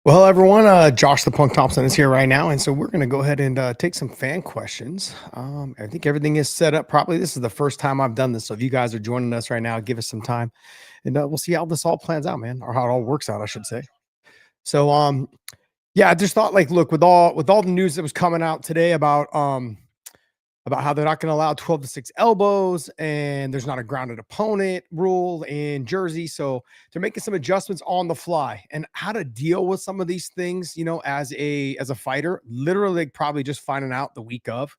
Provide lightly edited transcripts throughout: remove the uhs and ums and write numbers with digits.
Well, everyone, Josh the Punk Thompson is here right now, and so we're going to go ahead and take some fan questions. I think everything is set up properly. This is the first time I've done this, so if you guys are joining us right now, give us some time, and we'll see how this all plans out, man, or how it all works out, I should say. So, yeah, I just thought, like, look, with all the news that was coming out today about how they're not going to allow 12 to 6 elbows and there's not a grounded opponent rule in Jersey. So they're making some adjustments on the fly and how to deal with some of these things, as a fighter, literally like, probably just finding out the week of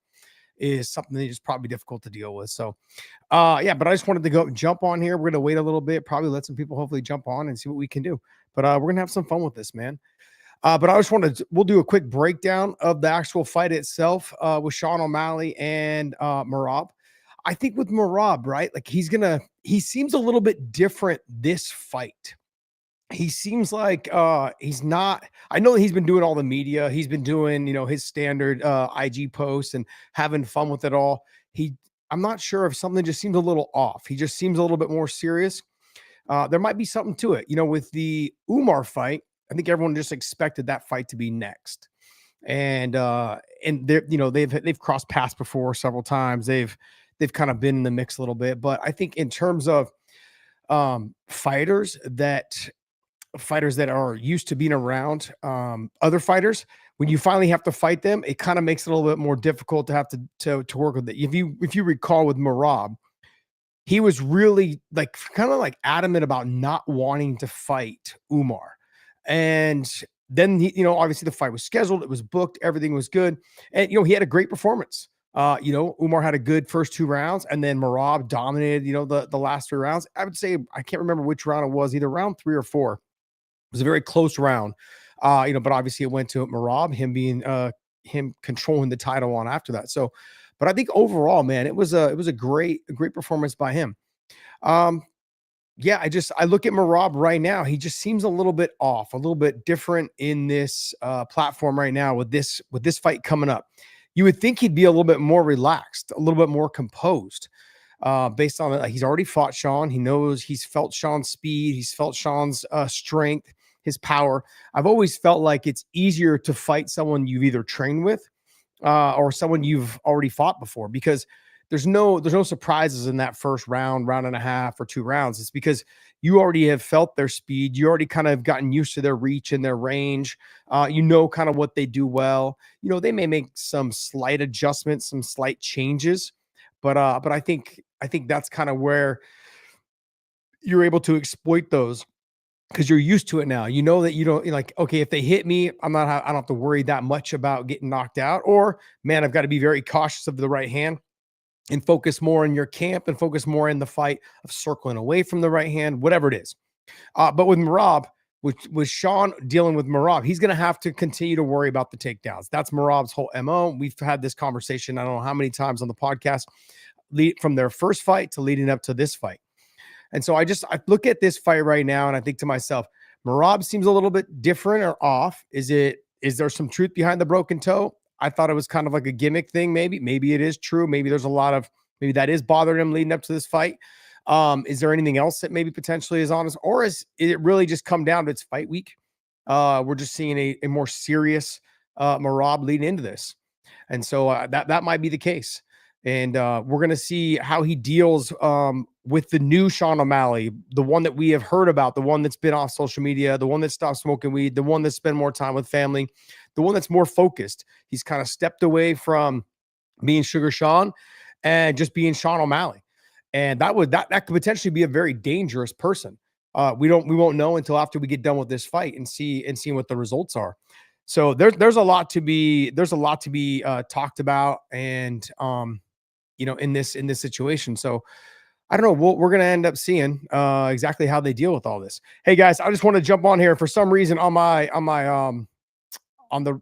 is something that is probably difficult to deal with. So yeah, but I just wanted to go jump on here. We're gonna wait a little bit, probably let some people hopefully jump on and see what we can do. But we're gonna have some fun with this, man. But I just wanted we'll do a quick breakdown of the actual fight itself with Sean O'Malley and Merab. I think with Merab, right? Like he seems a little bit different this fight. He seems like he's not. I know that he's been doing all the media. He's been doing, his standard IG posts and having fun with it all. I'm not sure if something just seems a little off. He just seems a little bit more serious. There might be something to it. With the Umar fight, I think everyone just expected that fight to be next. And they're, they've crossed paths before several times. They've kind of been in the mix a little bit. But I think in terms of fighters that are used to being around other fighters, when you finally have to fight them, it kind of makes it a little bit more difficult to have to work with it. If you recall with Merab, he was really like kind of like adamant about not wanting to fight Umar. And then obviously the fight was scheduled, it was booked, everything was good. And he had a great performance. Umar had a good first 2 rounds, and then Merab dominated, the last 3 rounds. I would say I can't remember which round it was, either round 3 or 4. It was a very close round. But obviously it went to Merab, him controlling the title on after that. So, but I think overall, man, it was a great performance by him. Yeah, I look at Merab right now. He just seems a little bit off, a little bit different in this platform right now with this fight coming up. You would think he'd be a little bit more relaxed, a little bit more composed, based on it. Like, he's already fought Sean. He knows, he's felt Sean's speed. He's felt Sean's strength, his power. I've always felt like it's easier to fight someone you've either trained with or someone you've already fought before, because there's no surprises in that first round and a half, or 2 rounds. It's because you already have felt their speed. You already kind of gotten used to their reach and their range. Kind of what they do well. They may make some slight adjustments, some slight changes, but I think that's kind of where you're able to exploit those, because you're used to it now. You know that you don't, like, okay, if they hit me, I don't have to worry that much about getting knocked out. Or, man, I've got to be very cautious of the right hand and focus more in your camp and focus more in the fight of circling away from the right hand, whatever it is. But with Merab, with Sean dealing with Merab, he's going to have to continue to worry about the takedowns. That's Merab's whole MO. We've had this conversation, I don't know how many times on the podcast, from their first fight to leading up to this fight. And so I look at this fight right now and I think to myself, Merab seems a little bit different or off. Is there some truth behind the broken toe? I thought it was kind of like a gimmick thing. Maybe it is true. Maybe maybe that is bothering him leading up to this fight. Is there anything else that maybe potentially is honest, or is it really just come down to its fight week? We're just seeing a more serious Merab leading into this. And so that might be the case. And we're going to see how he deals with the new Sean O'Malley, the one that we have heard about, the one that's been off social media, the one that stopped smoking weed, the one that spent more time with family, the one that's more focused. He's kind of stepped away from being Sugar Sean and just being Sean O'Malley. And that could potentially be a very dangerous person. We won't know until after we get done with this fight and see what the results are. So there's a lot to be talked about, and in this situation. So I don't know. We're going to end up seeing exactly how they deal with all this. Hey guys, I just want to jump on here. For some reason on the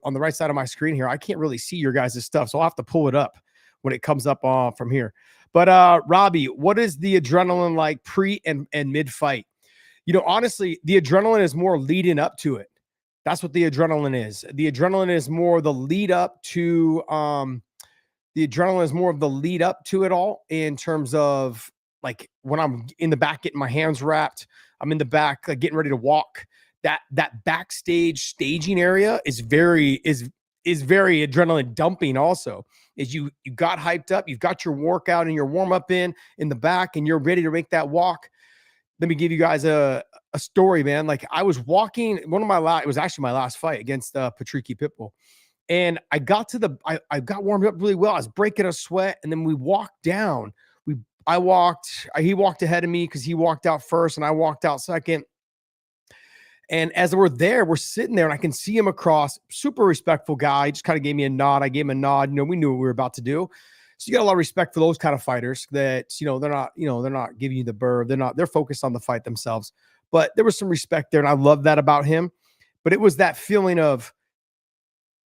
right side of my screen here, I can't really see your guys' stuff, so I'll have to pull it up when it comes up from here. But Robbie, what is the adrenaline like pre and mid fight? Honestly, the adrenaline is more leading up to it. That's what the adrenaline is. The adrenaline is more the lead up to it all, in terms of, like, when I'm in the back getting my hands wrapped, I'm in the back getting ready to walk. that backstage staging area is very adrenaline dumping also. Is you got hyped up, you've got your workout and your warm-up in the back, and you're ready to make that walk. Let me give you guys a story, man. Like, I was walking it was actually my last fight against Patricky Pitbull. And I got to I got warmed up really well. I was breaking a sweat, and then we walked down. He walked ahead of me because he walked out first and I walked out second. And as we're sitting there, and I can see him across, super respectful guy. He just kind of gave me a nod. I gave him a nod. We knew what we were about to do. So you got a lot of respect for those kind of fighters that, they're not giving you the burr. They're focused on the fight themselves. But there was some respect there, and I love that about him. But it was that feeling of,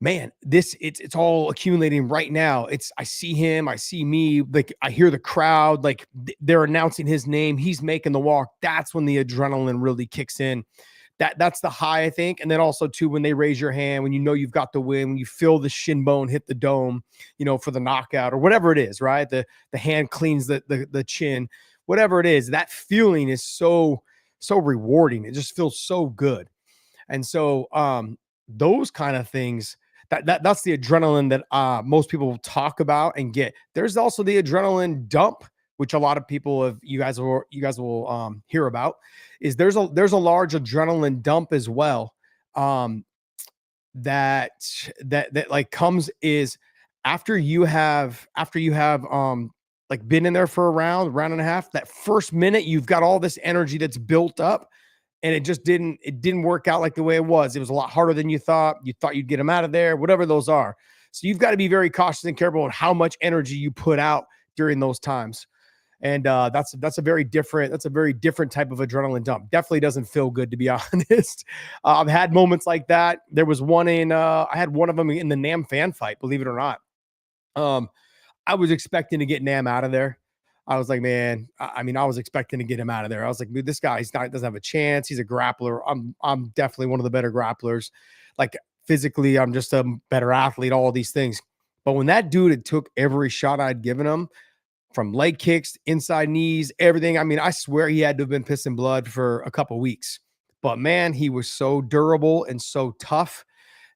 man, it's all accumulating right now. I see him, I see me, like I hear the crowd, like they're announcing his name. He's making the walk. That's when the adrenaline really kicks in. That's the high, I think. And then also too, when they raise your hand, when you've got the win, when you feel the shin bone hit the dome, for the knockout or whatever it is, right? The hand cleans the chin, whatever it is, that feeling is so rewarding. It just feels so good. And so those kind of things, that's the adrenaline that most people will talk about and get. There's also the adrenaline dump, which a lot of people you guys will hear about. Is there's a large adrenaline dump as well, that like comes is after you have like been in there for a round and a half. That first minute, you've got all this energy that's built up, and it didn't work out like the way it was. It was a lot harder than you thought. You thought you'd get them out of there, whatever those are. So you've got to be very cautious and careful on how much energy you put out during those times. And that's a very different type of adrenaline dump. Definitely doesn't feel good, to be honest. I've had moments like that. There was one I had one of them in the Nam fan fight, believe it or not. I was expecting to get Nam out of there. I was like, man, I was expecting to get him out of there. I was like, dude, this guy doesn't have a chance. He's a grappler. I'm definitely one of the better grapplers. Like, physically, I'm just a better athlete, all these things. But when that dude had took every shot I'd given him, from leg kicks, inside knees, everything. I swear he had to have been pissing blood for a couple weeks. But man, he was so durable and so tough.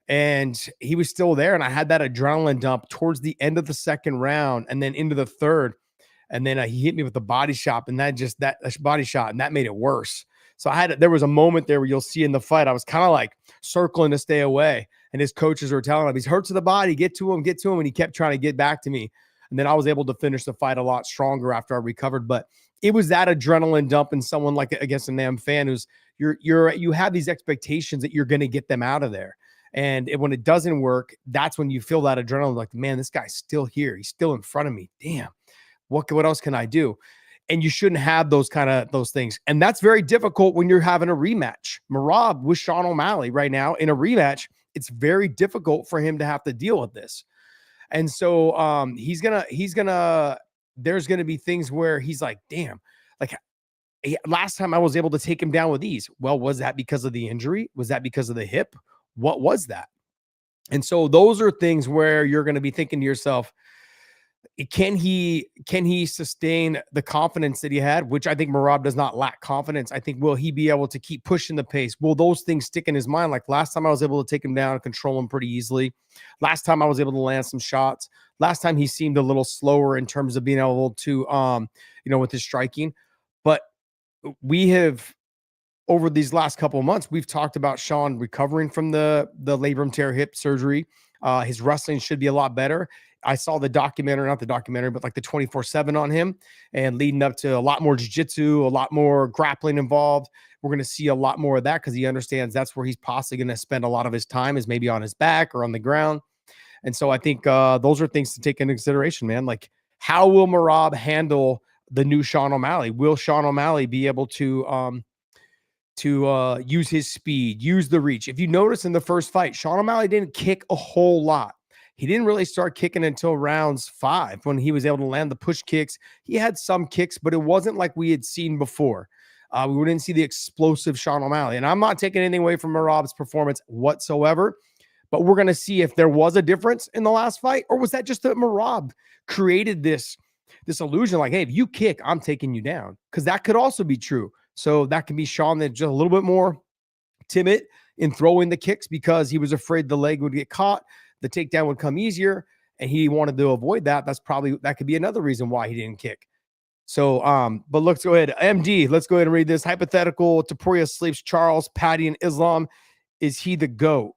And he was still there. And I had that adrenaline dump towards the end of the second round and then into the third. And then he hit me with the body shot, and that body shot, and that made it worse. So there was a moment there where you'll see in the fight, I was kind of like circling to stay away. And his coaches were telling him, he's hurt to the body, get to him. And he kept trying to get back to me. And then I was able to finish the fight a lot stronger after I recovered. But it was that adrenaline dump in someone like against a Nam fan who's you have these expectations that you're going to get them out of there. And when it doesn't work, that's when you feel that adrenaline, like, man, this guy's still here. He's still in front of me. Damn, what else can I do? And you shouldn't have those things. And that's very difficult when you're having a rematch. Merab with Sean O'Malley right now in a rematch, it's very difficult for him to have to deal with this. And so there's going to be things where he's like, damn, like last time I was able to take him down with ease. Well, was that because of the injury? Was that because of the hip? What was that? And so those are things where you're going to be thinking to yourself, can he sustain the confidence that he had, which I think Merab does not lack confidence. I think, will he be able to keep pushing the pace? Will those things stick in his mind? Like last time I was able to take him down and control him pretty easily. Last time I was able to land some shots. Last time he seemed a little slower in terms of being able to, with his striking. But we have, over these last couple of months, we've talked about Sean recovering from the labrum tear hip surgery. His wrestling should be a lot better. I saw not the documentary, but like the 24/7 on him, and leading up to a lot more jiu-jitsu, a lot more grappling involved. We're going to see a lot more of that because he understands that's where he's possibly going to spend a lot of his time, is maybe on his back or on the ground. And so I think those are things to take into consideration, man. Like, how will Merab handle the new Sean O'Malley? Will Sean O'Malley be able to use his speed, use the reach? If you notice in the first fight, Sean O'Malley didn't kick a whole lot. He didn't really start kicking until rounds 5 when he was able to land the push kicks. He had some kicks, but it wasn't like we had seen before. We didn't see the explosive Sean O'Malley. And I'm not taking anything away from Merab's performance whatsoever, but we're going to see if there was a difference in the last fight, or was that just that Merab created this illusion like, hey, if you kick, I'm taking you down, because that could also be true. So that can be Sean that just a little bit more timid in throwing the kicks because he was afraid the leg would get caught, the takedown would come easier, and he wanted to avoid that. That could be another reason why he didn't kick. So, but let's go ahead. MD, let's go ahead and read this. Hypothetical: Topuria sleeps Charles, Patty, and Islam. Is he the GOAT?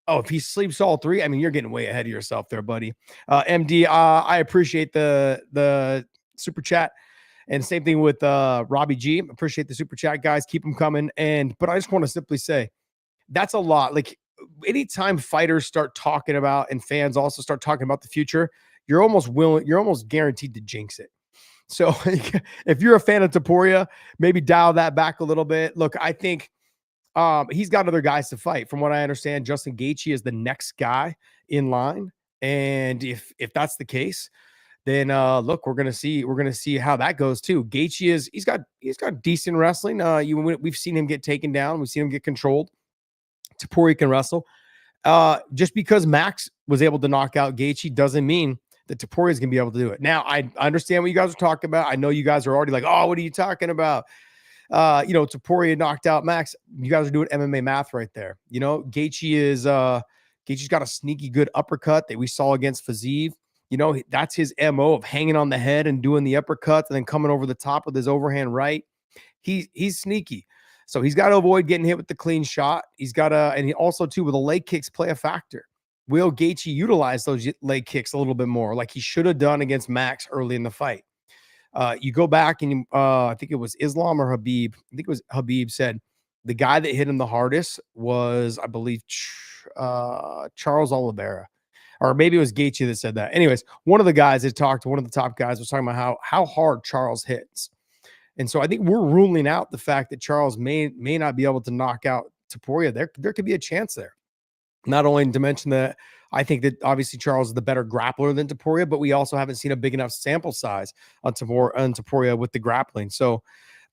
Oh, if he sleeps all three, I mean, you're getting way ahead of yourself there, buddy. MD, I appreciate the super chat. And same thing with Robbie G. Appreciate the super chat, guys. Keep them coming. But I just want to simply say that's a lot. Like anytime fighters start talking about and fans also start talking about the future, you're almost guaranteed to jinx it. So if you're a fan of Topuria, maybe dial that back a little bit. Look, I think he's got other guys to fight. From what I understand, Justin Gaethje is the next guy in line. And if that's the case, then look, we're gonna see how that goes too. Gaethje he's got decent wrestling. We've seen him get taken down, we've seen him get controlled. Topuria can wrestle. Just because Max was able to knock out Gaethje doesn't mean that Topuria is gonna be able to do it. Now, I understand what you guys are talking about. I know you guys are already like, oh, what are you talking about? Topuria knocked out Max. You guys are doing MMA math right there. Gaethje's got a sneaky good uppercut that we saw against Fiziev. That's his MO of hanging on the head and doing the uppercuts and then coming over the top with his overhand right. He's sneaky. So he's got to avoid getting hit with the clean shot. He's got to, and he also too, with the leg kicks play a factor. Will Gaethje utilize those leg kicks a little bit more like he should have done against Max early in the fight? You go back and I think it was Islam or Habib. I think it was Habib said the guy that hit him the hardest was, I believe, Charles Oliveira. Or maybe it was Gaethje that said that. Anyways, one of the guys that talked to one of the top guys was talking about how hard Charles hits. And so I think we're ruling out the fact that Charles may not be able to knock out Topuria. There could be a chance there. Not only to mention that I think that obviously Charles is the better grappler than Topuria, but we also haven't seen a big enough sample size on Topuria with the grappling. So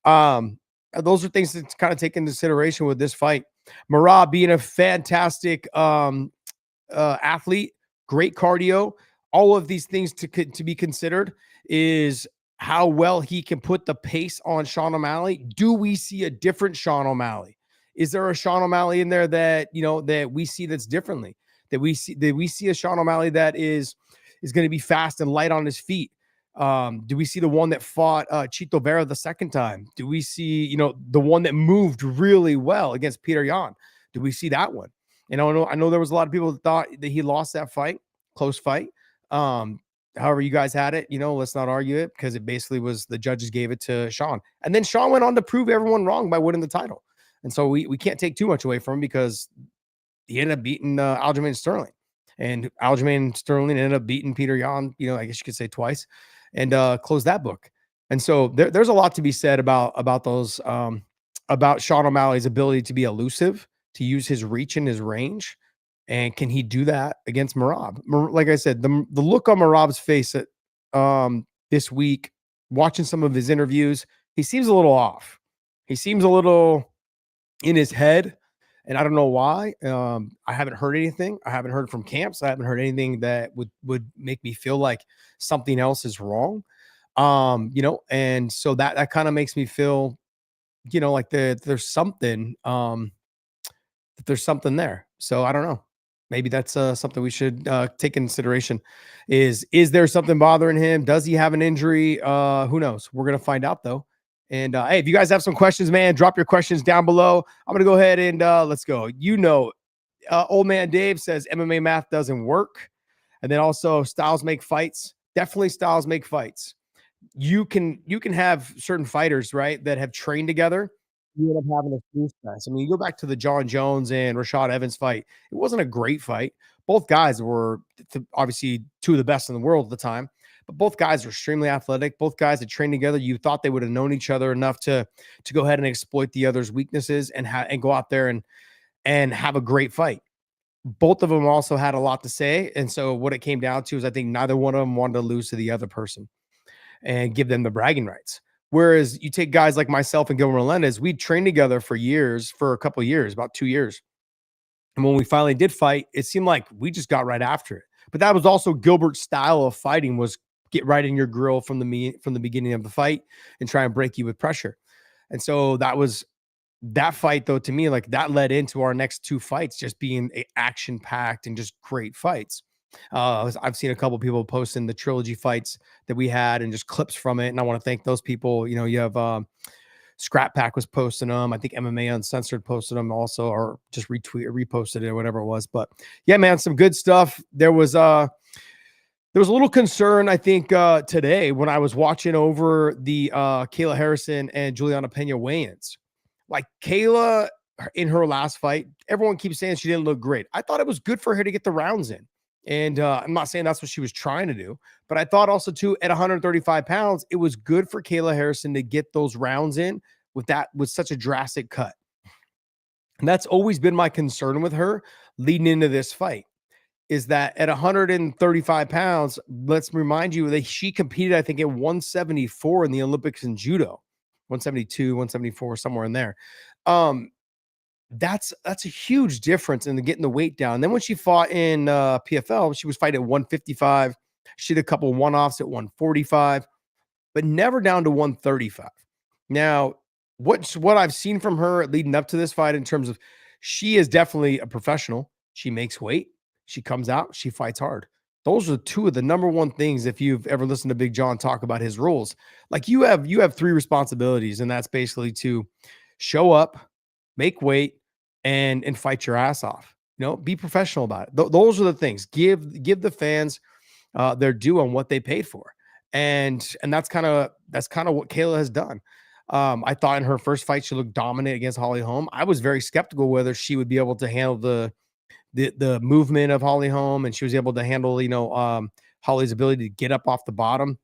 those are things to kind of take into consideration with this fight. Merab being a fantastic athlete, great cardio, all of these things to be considered is how well he can put the pace on Sean O'Malley. Do we see a different Sean O'Malley? Is there a Sean O'Malley in there that we see that's differently? That we see a Sean O'Malley that is going to be fast and light on his feet? Do we see the one that fought Chito Vera the second time? Do we see the one that moved really well against Peter Yan? Do we see that one? And I know there was a lot of people that thought that he lost that fight, close fight. However you guys had it, let's not argue it because it basically was the judges gave it to Sean. And then Sean went on to prove everyone wrong by winning the title. And so we can't take too much away from him because he ended up beating Aljamain Sterling. And Aljamain Sterling ended up beating Peter Yan, I guess you could say twice, and closed that book. And so there's a lot to be said about those, about Sean O'Malley's ability to be elusive, to use his reach and his range. And can he do that against Merab? Like I said, the look on Merab's face at this week, watching some of his interviews, he seems a little off. He seems a little in his head, and I don't know why. I haven't heard anything. I haven't heard from camps. I haven't heard anything that would make me feel like something else is wrong. And so that kind of makes me feel, like there's something, that there's something there. So I don't know. Maybe that's something we should take in consideration. Is there something bothering him? Does he have an injury? Who knows? We're gonna find out though. And hey, if you guys have some questions, man, drop your questions down below. I'm gonna go ahead and let's go. Old man Dave says MMA math doesn't work, and then also styles make fights. Definitely, styles make fights. You can have certain fighters, right, that have trained together. You end up having a snooze fest. I mean, you go back to the John Jones and Rashad Evans fight. It wasn't a great fight. Both guys were obviously two of the best in the world at the time, but both guys were extremely athletic. Both guys had trained together. You thought they would have known each other enough to go ahead and exploit the other's weaknesses and go out there and have a great fight. Both of them also had a lot to say. And so what it came down to is I think neither one of them wanted to lose to the other person and give them the bragging rights. Whereas you take guys like myself and Gilbert Melendez, we'd trained together for a couple of years, about 2 years. And when we finally did fight, it seemed like we just got right after it. But that was also Gilbert's style of fighting, was get right in your grill from the beginning of the fight and try and break you with pressure. And so that was That fight, though, to me, like that led into our next two fights just being action packed and just great fights. I've seen a couple people posting the trilogy fights that we had and just clips from it. And I want to thank those people. You know, you have Scrap Pack was posting them. I think MMA Uncensored posted them also, or just reposted it or whatever it was. But yeah, man, some good stuff. There was a little concern, I think, today when I was watching over the Kayla Harrison and Juliana Pena weigh-ins. Like Kayla in her last fight, everyone keeps saying she didn't look great. I thought it was good for her to get the rounds in. And I'm not saying that's what she was trying to do, but I thought also too at 135 pounds, it was good for Kayla Harrison to get those rounds in with such a drastic cut. And that's always been my concern with her leading into this fight is that at 135 pounds, let's remind you that she competed, I think, at 174 in the Olympics in judo, 172, 174, somewhere in there. That's a huge difference in getting the weight down. Then when she fought in PFL, she was fighting at 155. She did a couple one-offs at 145, but never down to 135. Now, what I've seen from her leading up to this fight in terms of she is definitely a professional. She makes weight. She comes out, she fights hard. Those are two of the number one things. If you've ever listened to Big John talk about his rules, like you have three responsibilities, and that's basically to show up, make weight, and fight your ass off. You know, be professional about it. Those are the things. Give the fans their due on what they paid for, and that's kind of what Kayla has done. I thought in her first fight she looked dominant against Holly Holm. I was very skeptical whether she would be able to handle the movement of Holly Holm, and she was able to handle, Holly's ability to get up off the bottom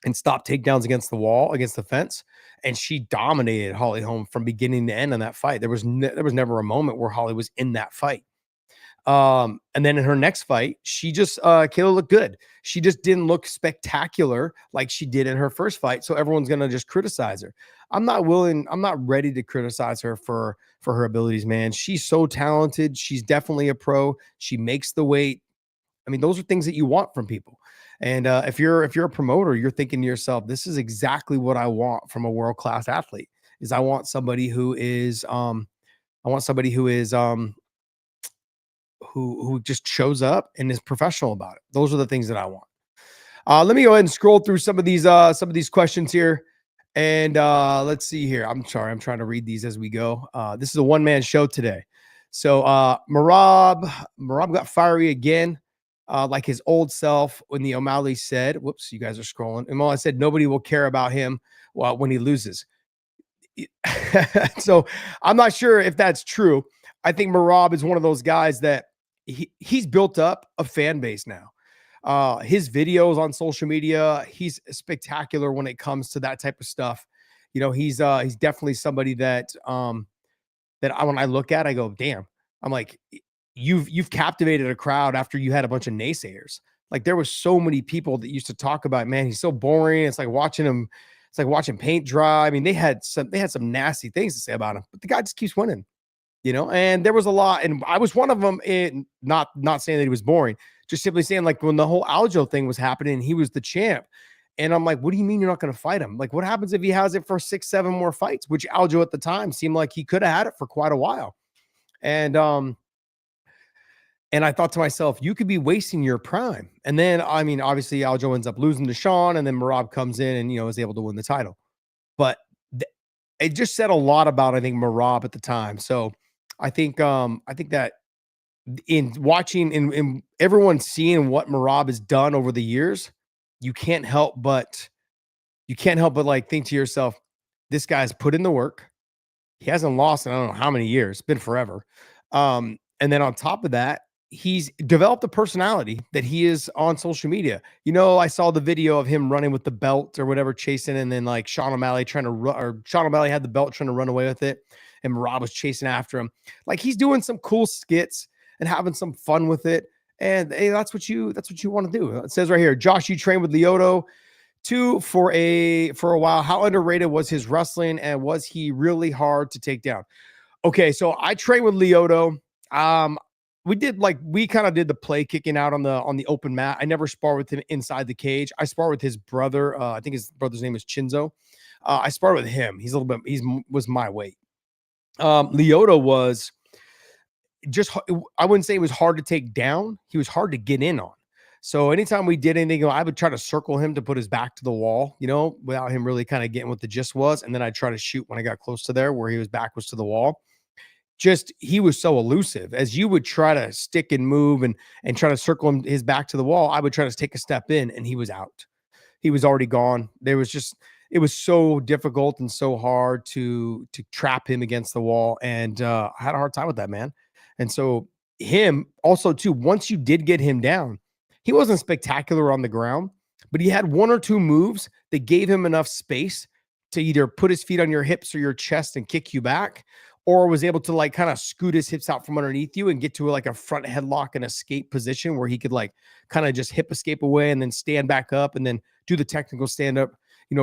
and stop takedowns against the wall, against the fence. And she dominated Holly Holm from beginning to end in that fight. There was never a moment where Holly was in that fight. And then in her next fight, she just Kayla looked good. She just didn't look spectacular like she did in her first fight. So everyone's gonna just criticize her. I'm not ready to criticize her for her abilities, man. She's so talented. She's definitely a pro. She makes the weight. I mean, those are things that you want from people. And if you're a promoter, you're thinking to yourself, this is exactly what I want from a world-class athlete. Is I want somebody who is who just shows up and is professional about it. Those are the things that I want. Let me go ahead and scroll through some of these questions here. And let's see here. I'm sorry, I'm trying to read these as we go. This is a one-man show today. So Merab got fiery again, like his old self when the O'Malley said, whoops, you guys are scrolling. And I said nobody will care about him when he loses. So I'm not sure if that's true. I think Merab is one of those guys that he's built up a fan base now. His videos on social media, he's spectacular when it comes to that type of stuff. You know, he's definitely somebody that when I look at, I go, damn. I'm like, you've captivated a crowd after you had a bunch of naysayers. Like there was so many people that used to talk about, man, he's so boring. It's like watching him. It's like watching paint dry. I mean, they had some nasty things to say about him, but the guy just keeps winning. You know, and there was a lot, and I was one of them. In not saying that he was boring, just simply saying like when the whole Aljo thing was happening, he was the champ, and I'm like, what do you mean you're not going to fight him? Like, what happens if he has it for 6, 7 more fights? Which Aljo at the time seemed like he could have had it for quite a while, and I thought to myself, you could be wasting your prime. And then, I mean, obviously Aljo ends up losing to Sean, and then Merab comes in and is able to win the title, but it just said a lot about I think Merab at the time. So. I think that in watching and everyone seeing what Merab has done over the years, you can't help but like think to yourself, this guy's put in the work. He hasn't lost in I don't know how many years, it's been forever. And then on top of that, he's developed a personality that he is on social media. I saw the video of him running with the belt or whatever, chasing, and then like Sean O'Malley trying to run, or Sean O'Malley had the belt trying to run away with it, and Merab was chasing after him. Like he's doing some cool skits and having some fun with it. And hey, that's what you want to do. It says right here, Josh, you trained with Lyoto too for a while. How underrated was his wrestling, and was he really hard to take down? Okay, so I trained with Lyoto. We kind of did the play kicking out on the open mat. I never sparred with him inside the cage. I sparred with his brother. I think his brother's name is Chinzo. I sparred with him. He's was my weight. Leota was just, I wouldn't say it was hard to take down. He was hard to get in on. So anytime we did anything, I would try to circle him to put his back to the wall, without him really kind of getting what the gist was. And then I'd try to shoot when I got close to there where he was back was to the wall. Just he was so elusive. As you would try to stick and move and try to circle him his back to the wall, I would try to take a step in and he was out. He was already gone. It was so difficult and so hard to trap him against the wall. And I had a hard time with that, man. And so him also too, once you did get him down, he wasn't spectacular on the ground, but he had one or two moves that gave him enough space to either put his feet on your hips or your chest and kick you back, or was able to like kind of scoot his hips out from underneath you and get to like a front headlock and escape position where he could like kind of just hip escape away and then stand back up and then do the technical stand up,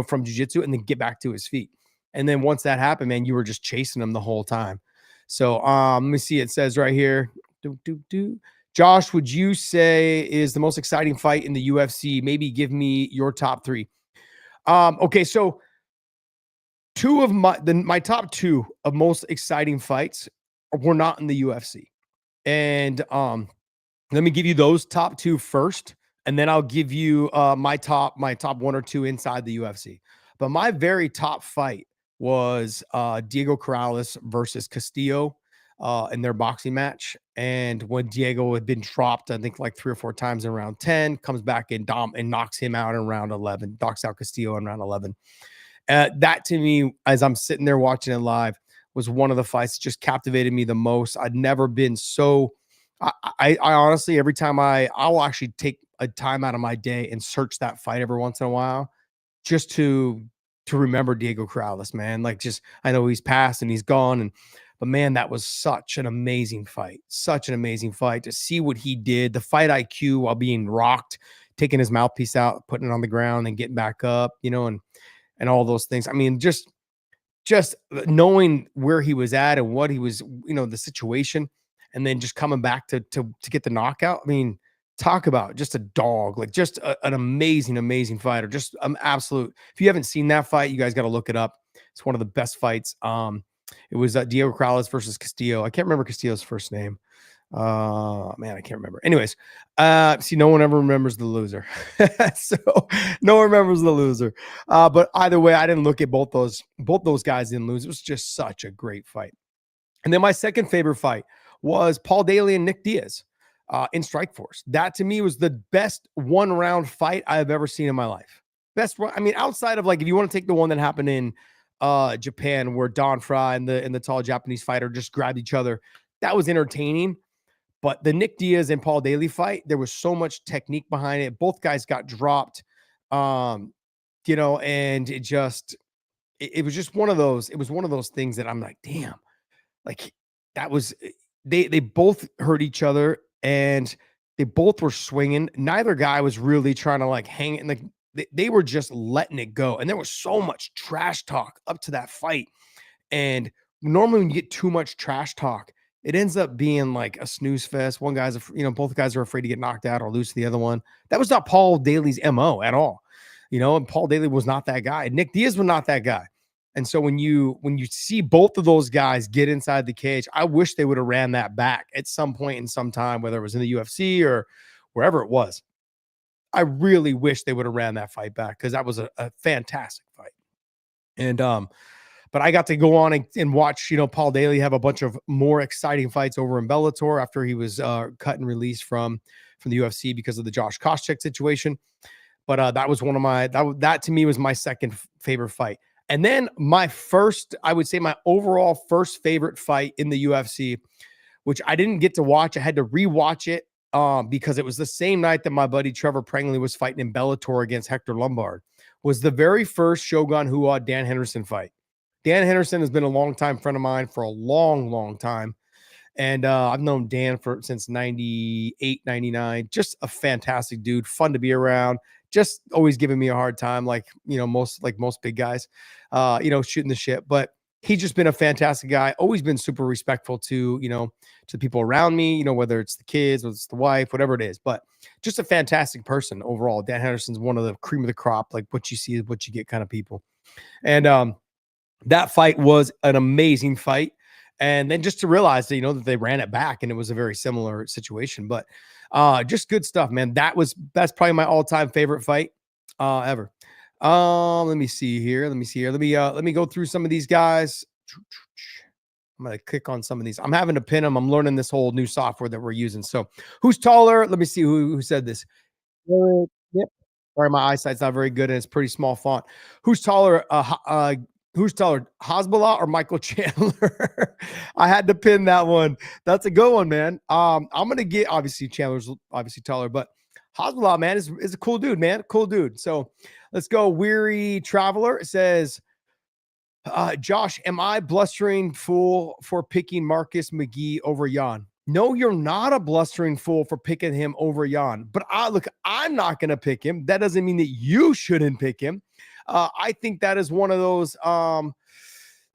from jiu-jitsu and then get back to his feet. And then once that happened, man, you were just chasing him the whole time. So let me see. It says right here, Josh, would you say is the most exciting fight in the UFC? Maybe give me your top three. Okay, so two of my top two of most exciting fights were not in the UFC. And let me give you those top two first, and then I'll give you my top one or two inside the UFC. But my very top fight was Diego Corrales versus Castillo in their boxing match. And when Diego had been dropped, I think like 3 or 4 times in round 10, comes back and knocks him out in round 11, knocks out Castillo in round 11. That to me, as I'm sitting there watching it live, was one of the fights that just captivated me the most. I'd never been so. I honestly, every time I'll actually take a time out of my day and search that fight every once in a while, just to remember Diego Corrales, man. Like, just I know he's passed and he's gone, but man, that was such an amazing fight. Such an amazing fight to see what he did, the fight IQ while being rocked, taking his mouthpiece out, putting it on the ground, and getting back up, and all those things. I mean, just knowing where he was at and what he was, the situation, and then just coming back to get the knockout. I mean, talk about just a dog, like just an amazing fighter. Just absolute. If you haven't seen that fight, you guys got to look it up. It's one of the best fights. It was Diego Corrales versus Castillo. I can't remember Castillo's first name. Man, I can't remember. Anyways, see, no one ever remembers the loser. So no one remembers the loser. But either way, I didn't look at both those guys didn't lose. It was just such a great fight. And then my second favorite fight was Paul Daly and Nick Diaz in Strikeforce. That to me was the best 1-round fight I've ever seen in my life. Best one. I mean, outside of like, if you want to take the one that happened in Japan where Don Fry and the tall Japanese fighter just grabbed each other, that was entertaining. But the Nick Diaz and Paul Daly fight, there was so much technique behind it. Both guys got dropped, and it was just one of those. It was one of those things that I'm like, damn, like that was they both hurt each other and they both were swinging. Neither guy was really trying to like hang it. Like they were just letting it go. And there was so much trash talk up to that fight. And normally when you get too much trash talk, it ends up being like a snooze fest. One guy's, both guys are afraid to get knocked out or lose to the other one. That was not Paul Daly's MO at all. And Paul Daly was not that guy. Nick Diaz was not that guy. And so when you see both of those guys get inside the cage, I wish they would have ran that back at some point in some time, whether it was in the UFC or wherever it was. I really wish they would have ran that fight back because that was a fantastic fight. And but I got to go on and watch, Paul Daly have a bunch of more exciting fights over in Bellator after he was cut and released from the UFC because of the Josh Koscheck situation. But that was one of my that to me was my second favorite fight. And then I would say my overall first favorite fight in the UFC, which I didn't get to watch. I had to rewatch it because it was the same night that my buddy Trevor Prangley was fighting in Bellator against Hector Lombard. Was the very first Shogun Rua Dan Henderson fight. Dan Henderson has been a longtime friend of mine for a long time. And I've known Dan since 98, 99. Just a fantastic dude, fun to be around. Just always giving me a hard time, like most big guys, shooting the shit. But he's just been a fantastic guy. Always been super respectful to the people around me. Whether it's the kids, whether it's the wife, whatever it is. But just a fantastic person overall. Dan Henderson's one of the cream of the crop. Like what you see is what you get kind of people. And that fight was an amazing fight. And then just to realize that, that they ran it back and it was a very similar situation. But just good stuff, man. That's probably my all-time favorite fight ever. Let me see here. Let me see here. Let me go through some of these guys. I'm gonna click on some of these. I'm having to pin them. I'm learning this whole new software that we're using. So who's taller? Let me see who said this. Yep. Sorry, my eyesight's not very good and it's pretty small font. Who's taller? Who's taller, Hasbulla or Michael Chandler? I had to pin that one. That's a good one, man. I'm gonna get obviously Chandler's obviously taller, but Hasbulla, man, is a cool dude, man. Cool dude. So let's go. Weary Traveler. It says, Josh, am I blustering fool for picking Marcus McGee over Jan? No, you're not a blustering fool for picking him over Jan. But look, I'm not going to pick him. That doesn't mean that you shouldn't pick him. I think that is one of those.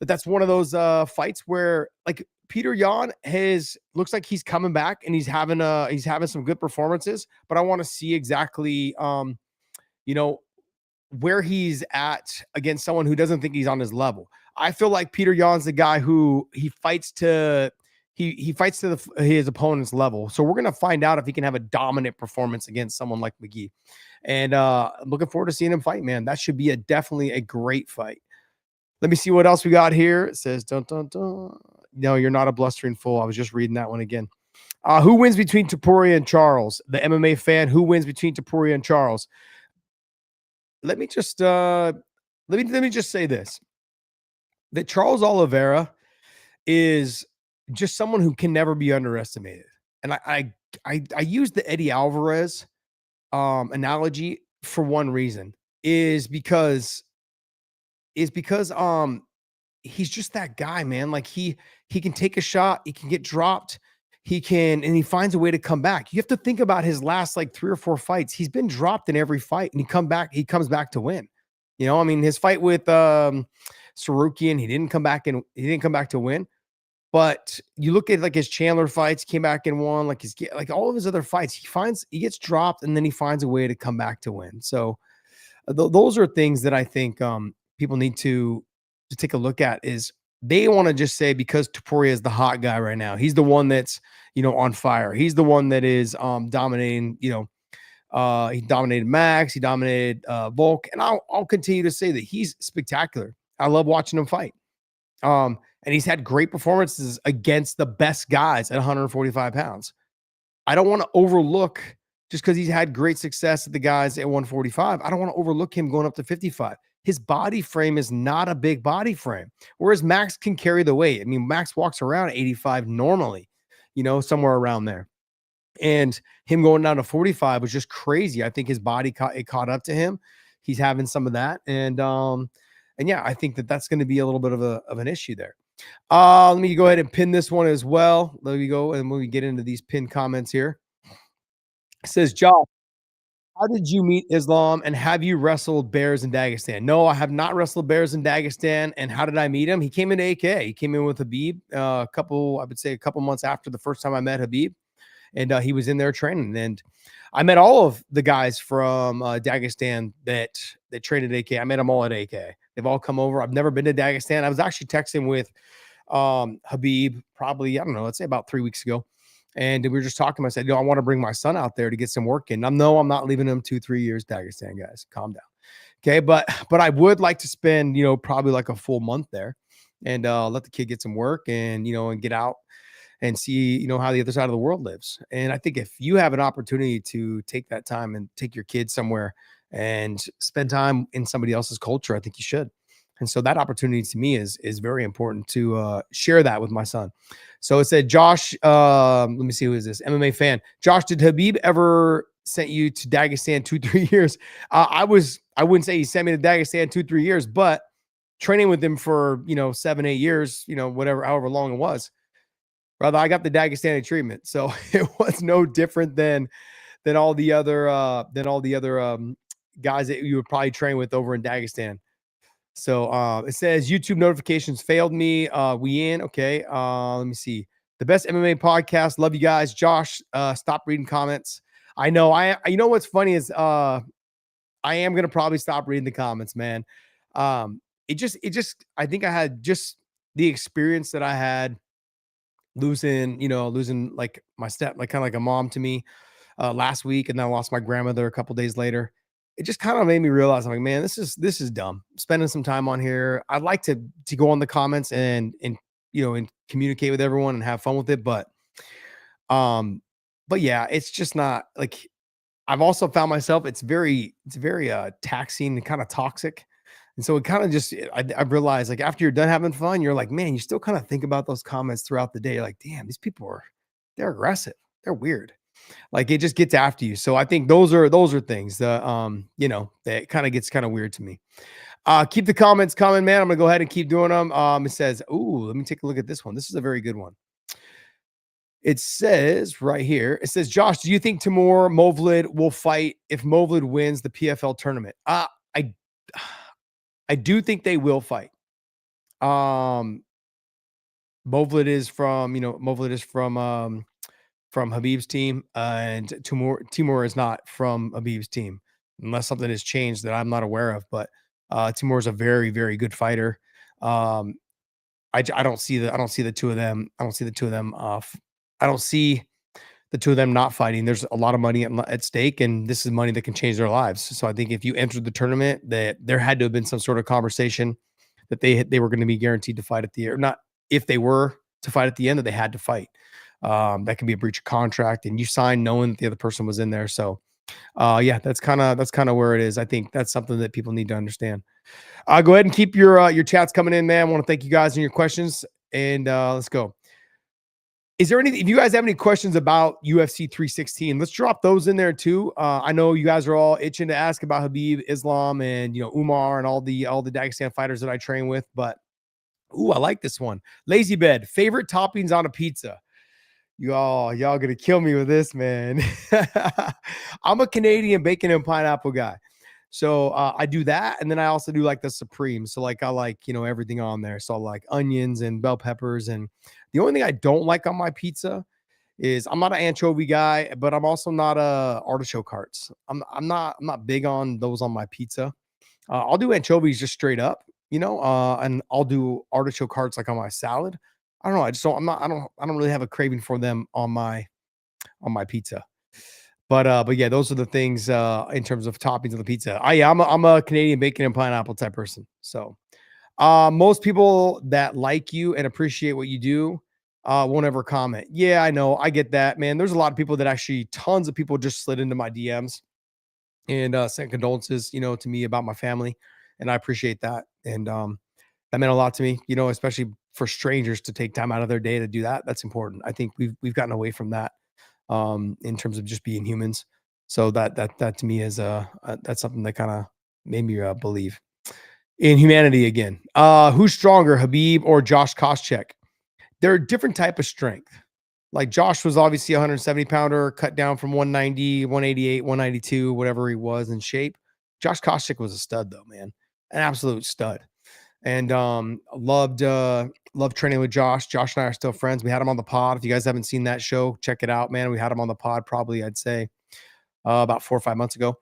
That's one of those fights where, like, Peter Yan looks like he's coming back and he's having some good performances. But I want to see exactly, you know, where he's at against someone who doesn't think he's on his level. I feel like Peter Yan's the guy who he fights to his opponent's level. So we're gonna find out if he can have a dominant performance against someone like McGee. And I'm looking forward to seeing him fight, man. That should be definitely a great fight. Let me see what else we got here. It says, dun, dun, dun. No, you're not a blustering fool. I was just reading that one again. Who wins between Topuria and Charles? The MMA fan, who wins between Topuria and Charles? Let me just say this: that Charles Oliveira is just someone who can never be underestimated. And I use the Eddie Alvarez analogy for one reason, is because he's just that guy, man. Like he can take a shot, he can get dropped, and he finds a way to come back. You have to think about his last like 3 or 4 fights. He's been dropped in every fight and he comes back to win. I mean, his fight with Sarukian, he didn't come back to win. But you look at like his Chandler fights, came back and won. Like all of his other fights, he gets dropped and then he finds a way to come back to win. So those are things that I think people need to take a look at. Is they want to just say, because Topuria is the hot guy right now, he's the one that's on fire. He's the one that is dominating. He dominated Max, he dominated Volk, and I'll continue to say that he's spectacular. I love watching him fight. And he's had great performances against the best guys at 145 pounds. I don't want to overlook, just because he's had great success at the guys at 145, I don't want to overlook him going up to 55. His body frame is not a big body frame, whereas Max can carry the weight. I mean, Max walks around at 85 normally, somewhere around there. And him going down to 45 was just crazy. I think his body caught up to him. He's having some of that. And yeah, I think that's going to be a little bit of an issue there. Let me go ahead and pin this one as well. Let me go, and when we get into these pinned comments here, it says, Josh, how did you meet Islam, and have you wrestled bears in Dagestan? No, I have not wrestled bears in Dagestan. And how did I meet him? He came into AK. He came in with Habib a couple months after the first time I met Habib. And he was in there training. And I met all of the guys from Dagestan that trained at AK. I met them all at AK. They've all come over. I've never been to Dagestan. I was actually texting with Habib probably, I don't know, let's say about 3 weeks ago. And we were just talking. I said, I want to bring my son out there to get some work in. I'm not leaving him 2-3 years, Dagestan, guys. Calm down. Okay. But I would like to spend, probably like a full month there and let the kid get some work and, and get out and see, how the other side of the world lives. And I think if you have an opportunity to take that time and take your kids somewhere and spend time in somebody else's culture, I think you should. And so that opportunity to me is very important to share that with my son. So it said, Josh, let me see, who is this? MMA fan. Josh, did Habib ever sent you to Dagestan 2-3 years? I wouldn't say he sent me to Dagestan 2-3 years, but training with him for, 7-8 years, whatever, however long it was. Brother, I got the Dagestani treatment, so it was no different than all the other guys that you would probably train with over in Dagestan. So it says YouTube notifications failed me. We in okay. Let me see. The best MMA podcast. Love you guys. Josh, stop reading comments. I know. You know what's funny is I am gonna probably stop reading the comments, man. It just I think I had just the experience that I had losing like my like kind of like a mom to me last week, and then I lost my grandmother a couple days later. It just kind of made me realize, I'm like, man, this is dumb. Spending some time on here. I'd like to go on the comments and and communicate with everyone and have fun with it, um, but yeah, it's just not like I've also found myself. It's very taxing and kind of toxic. And so it kind of just I've realized, like, after you're done having fun, you're like, man, you still kind of think about those comments throughout the day. You're like, damn, these people they're aggressive. They're weird. Like, it just gets after you. So I think those are things that kind of gets kind of weird to me. Keep the comments coming, man. I'm gonna go ahead and keep doing them. It says, ooh, let me take a look at this one. This is a very good one. It says right here, it says, Josh, do you think Timur Movlid will fight if Movlid wins the PFL tournament? I I do think they will fight. Um, Movlid is from Habib's team, and Timur is not from Habib's team, unless something has changed that I'm not aware of. But Timur is a very, very good fighter. Um, I don't see the two of them. I don't see the two of them. I don't see the two of them not fighting. There's a lot of money at stake, and this is money that can change their lives. So I think if you entered the tournament, that there had to have been some sort of conversation that they were going to be guaranteed to fight at the end. Not if they were to fight at the end, that they had to fight. That can be a breach of contract, and you signed knowing that the other person was in there. So yeah, that's kind of where it is. I think that's something that people need to understand. Go ahead and keep your chats coming in, man. I want to thank you guys and your questions, and let's go. Is there anything, if you guys have any questions about UFC 316, let's drop those in there too. I know you guys are all itching to ask about Habib, Islam, and Umar and all the Dagestan fighters that I train with. But ooh, I like this one. Lazy Bed, favorite toppings on a pizza. Y'all gonna kill me with this, man. I'm a Canadian bacon and pineapple guy. So I do that, and then I also do like the supreme. So like I like everything on there. So I like onions and bell peppers, and the only thing I don't like on my pizza is I'm not an anchovy guy, but I'm also not a artichoke hearts. I'm not big on those on my pizza. I'll do anchovies just straight up, and I'll do artichoke hearts like on my salad. I don't know. I just don't. I'm not. I don't really have a craving for them on my pizza. But yeah, those are the things in terms of toppings on the pizza. I'm a Canadian bacon and pineapple type person. So most people that like you and appreciate what you do won't ever comment. Yeah, I know. I get that, man. There's a lot of people that actually, tons of people just slid into my DMs and sent condolences, to me about my family, and I appreciate that. And that meant a lot to me, especially for strangers to take time out of their day to do that. That's important. I think we've gotten away from that in terms of just being humans. So that to me is that's something that kind of made me believe in humanity again. Who's stronger, Habib or Josh Koscheck? They're a different type of strength. Like Josh was obviously a 170 pounder, cut down from 190, 188, 192, whatever he was in shape. Josh Koscheck was a stud though, man, an absolute stud. And loved training with Josh. Josh and I are still friends. We had him on the pod. If you guys haven't seen that show, check it out, man. We had him on the pod probably, I'd say, about 4 or 5 months ago.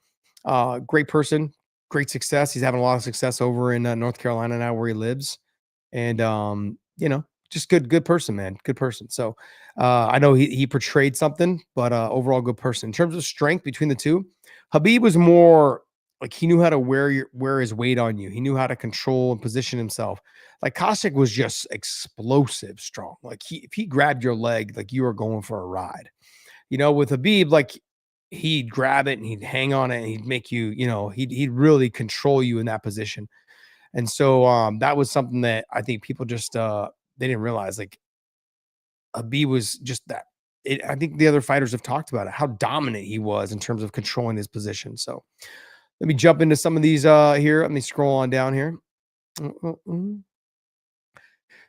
Great person, great success. He's having a lot of success over in North Carolina now, where he lives, and just good person, man, good person. So I know he portrayed something, but overall good person. In terms of strength between the two, Habib was more like he knew how to wear his weight on you. He knew how to control and position himself. Like Koscheck was just explosive strong. Like if he grabbed your leg, like you were going for a ride. With Habib, like he'd grab it and he'd hang on it and he'd make you, he'd really control you in that position. And so that was something that I think people just they didn't realize. Like Habib was just that. I think the other fighters have talked about it, how dominant he was in terms of controlling his position. So let me jump into some of these here. Let me scroll on down here.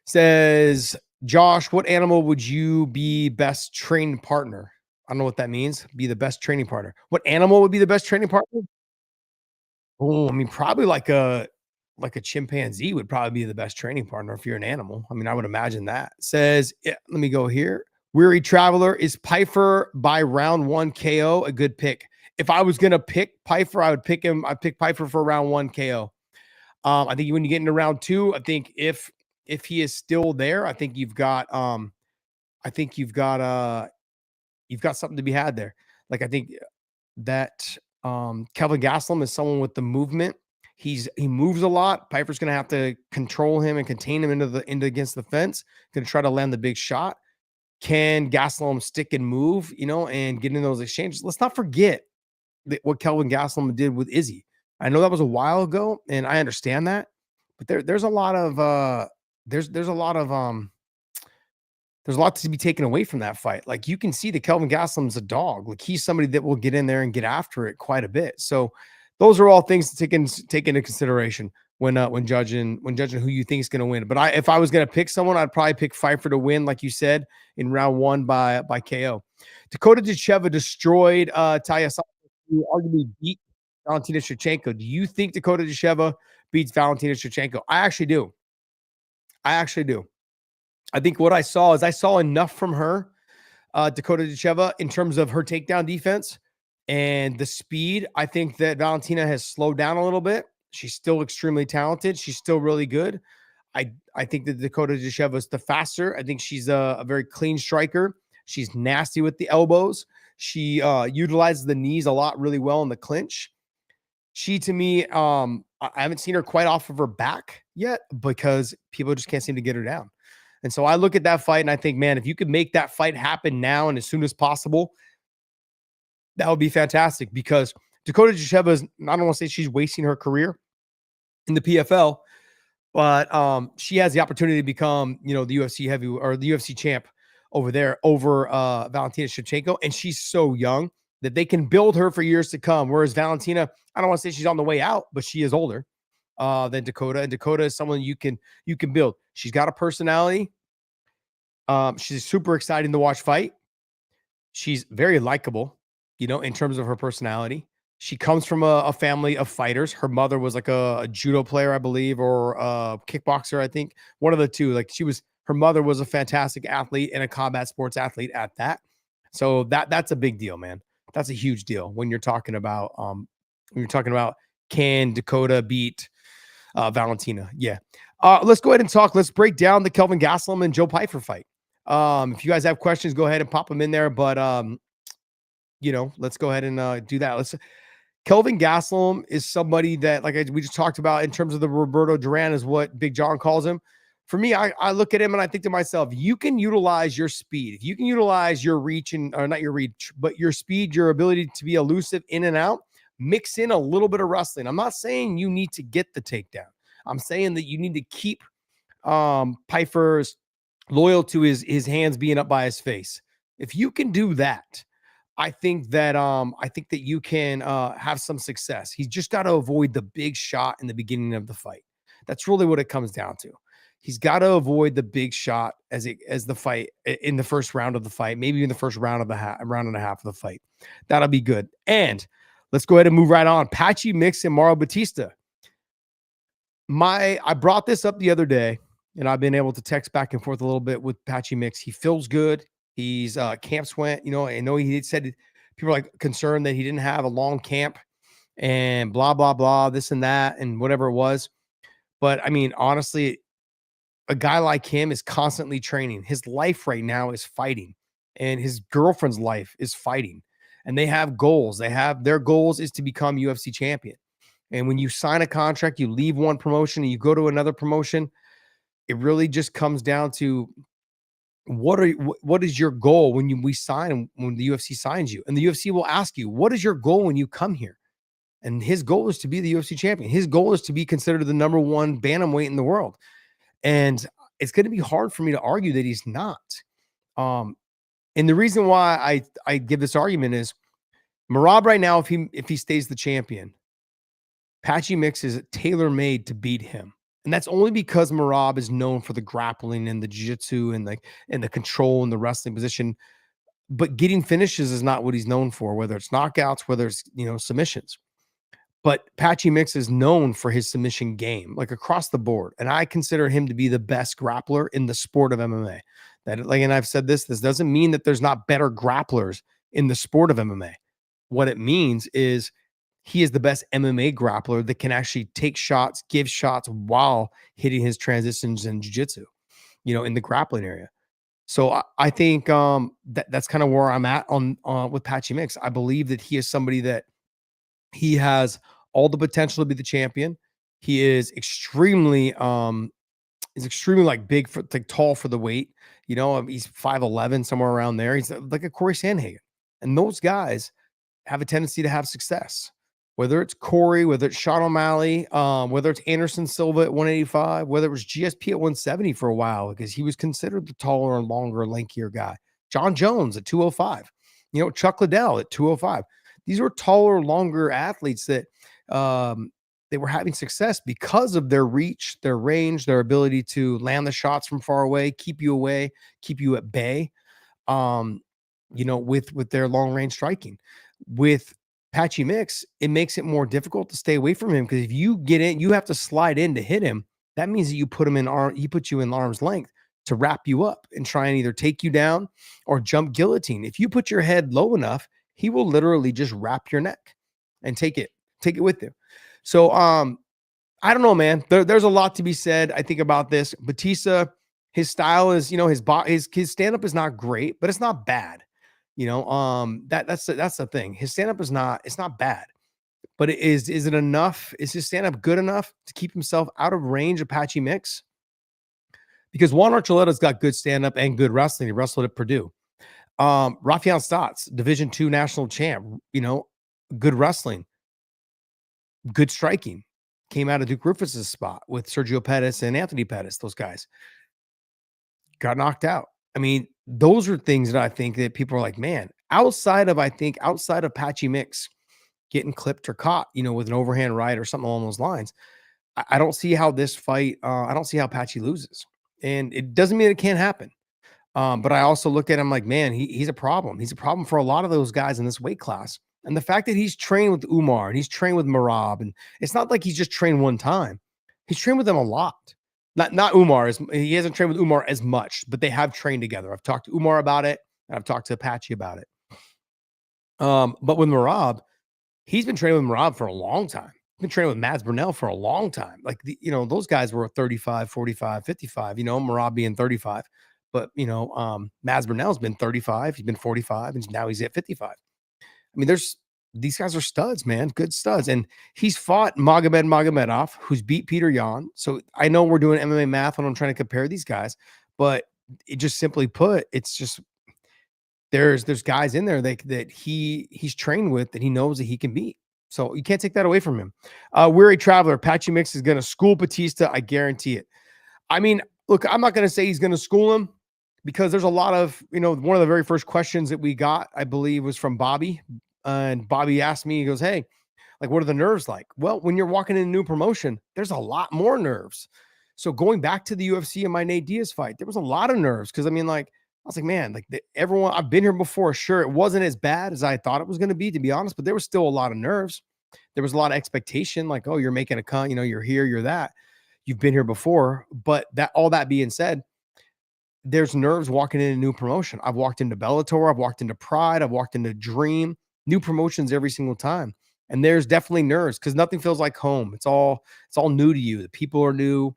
Says Josh, what animal would you be best trained partner? I don't know what that means. Be the best training partner. What animal would be the best training partner? Oh, I mean, probably like a chimpanzee would probably be the best training partner if you're an animal. I mean, I would imagine that. Says, yeah, let me go here. Weary Traveler, is Piper by round 1 KO a good pick? If I was gonna pick Piper, I would pick him. I'd pick Piper for round 1 KO. I think when you get into round 2, I think if he is still there, I think you've got I think you've got something to be had there. Like I think that Kelvin Gastelum is someone with the movement. He moves a lot. Piper's going to have to control him and contain him into against the fence. Going to try to land the big shot. Can Gastelum stick and move, and get in those exchanges? Let's not forget what Kelvin Gastelum did with Izzy. I know that was a while ago, and I understand that, but there's a lot of there's a lot of there's a lot to be taken away from that fight. Like you can see that Kelvin Gastelum's a dog. Like he's somebody that will get in there and get after it quite a bit. So those are all things to take into consideration when judging who you think is going to win. But if I was going to pick someone, I'd probably pick Pfeiffer to win, like you said, in round 1 by KO. Dakota Ditcheva destroyed Talia Santos, who arguably beat Valentina Shevchenko. Do you think Dakota Ditcheva beats Valentina Shevchenko? I actually do. I think what I saw enough from her, Dakota Ditcheva, in terms of her takedown defense and the speed. I think that Valentina has slowed down a little bit. She's still extremely talented. She's still really good. I think that Dakota Ditcheva is the faster. I think she's a very clean striker. She's nasty with the elbows. She utilizes the knees a lot really well in the clinch. She, to me, I haven't seen her quite off of her back yet because people just can't seem to get her down. And so I look at that fight and I think, man, if you could make that fight happen now and as soon as possible, that would be fantastic because Dakota Ditcheva is, I don't want to say she's wasting her career in the PFL, but she has the opportunity to become, the UFC heavy or the UFC champ over there over Valentina Shevchenko. And she's so young that they can build her for years to come. Whereas Valentina, I don't want to say she's on the way out, but she is older than Dakota. And Dakota is someone you can build. She's got a personality. She's super exciting to watch fight. She's very likable, in terms of her personality. She comes from a family of fighters. Her mother was like a judo player, I believe, or a kickboxer, I think. One of the two. Like her mother was a fantastic athlete and a combat sports athlete at that. So that's a big deal, man. That's a huge deal when you're talking about can Dakota beat Valentina? Yeah. Let's go ahead and talk. Let's break down the Kelvin Gastelum and Joe Pyfer fight. If you guys have questions, go ahead and pop them in there. But let's go ahead and do that. Kelvin Gastelum is somebody that, we just talked about in terms of the Roberto Duran, is what Big John calls him. For me, I look at him and I think to myself, you can utilize your speed. If you can utilize your reach or not your reach, but your speed, your ability to be elusive in and out, mix in a little bit of wrestling. I'm not saying you need to get the takedown. I'm saying that you need to keep Pyfer's loyal to his hands being up by his face. If you can do that, I think that you can have some success. He's just got to avoid the big shot in the beginning of the fight. That's really what it comes down to. He's got to avoid the big shot as the fight in the first round of the fight, maybe in the first round and a half of the fight. That'll be good. And let's go ahead and move right on. Patchy Mix and Mauro Batista. I brought this up the other day, and I've been able to text back and forth a little bit with Patchy Mix. He feels good. He's camps went, I know he said people are concerned that he didn't have a long camp and blah, blah, blah, this and that, and whatever it was. But I mean, honestly, a guy like him is constantly training. His life right now is fighting, and his girlfriend's life is fighting, and they have goals. Their goals is to become UFC champion. And when you sign a contract, you leave one promotion and you go to another promotion, it really just comes down to what is your goal when the UFC signs you? And the UFC will ask you, what is your goal when you come here? And his goal is to be the UFC champion. His goal is to be considered the number 1 bantamweight in the world. And it's going to be hard for me to argue that he's not. And the reason why I give this argument is Merab right now, if he stays the champion, Patchy Mix is tailor-made to beat him. And that's only because Merab is known for the grappling and the jiu-jitsu and the control and the wrestling position. But getting finishes is not what he's known for, whether it's knockouts, whether it's, submissions. But Patchy Mix is known for his submission game, across the board. And I consider him to be the best grappler in the sport of MMA. And I've said this doesn't mean that there's not better grapplers in the sport of MMA. What it means is he is the best MMA grappler that can actually take shots, give shots while hitting his transitions in jiu-jitsu, in the grappling area. So I think that's kind of where I'm at on with Patchy Mix. I believe that he is somebody that he has all the potential to be the champion. He is extremely like big for like tall for the weight. He's 5'11", somewhere around there. He's like a Corey Sandhagen. And those guys have a tendency to have success. Whether it's Corey, whether it's Sean O'Malley, whether it's Anderson Silva at 185, whether it was GSP at 170 for a while, because he was considered the taller and longer, lankier guy. John Jones at 205, Chuck Liddell at 205. These were taller, longer athletes that they were having success because of their reach, their range, their ability to land the shots from far away, keep you away, keep you at bay. Um, with their long range striking. With Patchy Mix, it makes it more difficult to stay away from him because if you get in, you have to slide in to hit him. That means that he puts you in arm's length to wrap you up and try and either take you down or jump guillotine. If you put your head low enough, he will literally just wrap your neck and take it with him. So I don't know, man. There's a lot to be said, I think, about this. Batista, his style is, his stand-up is not great, but it's not bad. That's the thing. His stand-up it's not bad. But is it enough? Is his stand-up good enough to keep himself out of range of Patchy Mix? Because Juan Archuleta's got good stand-up and good wrestling. He wrestled at Purdue. Rafael Stotts, Division II national champ, good wrestling, good striking. Came out of Duke Rufus's spot with Sergio Pettis and Anthony Pettis. Those guys got knocked out. I mean, those are things that I think that people are like, man, outside of Patchy Mix getting clipped or caught, with an overhand right or something along those lines, I don't see how this fight, I don't see how Patchy loses. And it doesn't mean it can't happen. But I also look at him like, man, he's a problem. He's a problem for a lot of those guys in this weight class. And the fact that he's trained with Umar and he's trained with Merab, and it's not like he's just trained one time. He's trained with them a lot. Not Umar. He hasn't trained with Umar as much, but they have trained together. I've talked to Umar about it, and I've talked to Apache about it. But with Merab, he's been training with Merab for a long time. He's been training with Mads Burnell for a long time. Like, those guys were 35, 45, 55, Merab being 35. But, Mads Burnell's been 35. He's been 45, and now he's at 55. I mean, these guys are studs, man, good studs. And he's fought Magomedov, who's beat Peter Yan. So I know we're doing MMA math when I'm trying to compare these guys, but it just simply put, it's just there's guys in there that he's trained with that he knows that he can beat. So you can't take that away from him. Weary Traveler, Patchy Mix is going to school Batista. I guarantee it. I mean, look, I'm not going to say he's going to school him because there's a lot of, one of the very first questions that we got, I believe, was from Bobby. And Bobby asked me, he goes, hey, like, what are the nerves like? Well, when you're walking in a new promotion, there's a lot more nerves. So going back to the UFC and my Nate Diaz fight, there was a lot of nerves. Cause I mean, like, I was like, man, like everyone, I've been here before. Sure, it wasn't as bad as I thought it was going to be honest, but there was still a lot of nerves. There was a lot of expectation, like, oh, you're making a cut, you're here, you're that. You've been here before. But all that being said, there's nerves walking in a new promotion. I've walked into Bellator, I've walked into Pride, I've walked into Dream, new promotions every single time. And there's definitely nerves because nothing feels like home. It's all new to you. The people are new.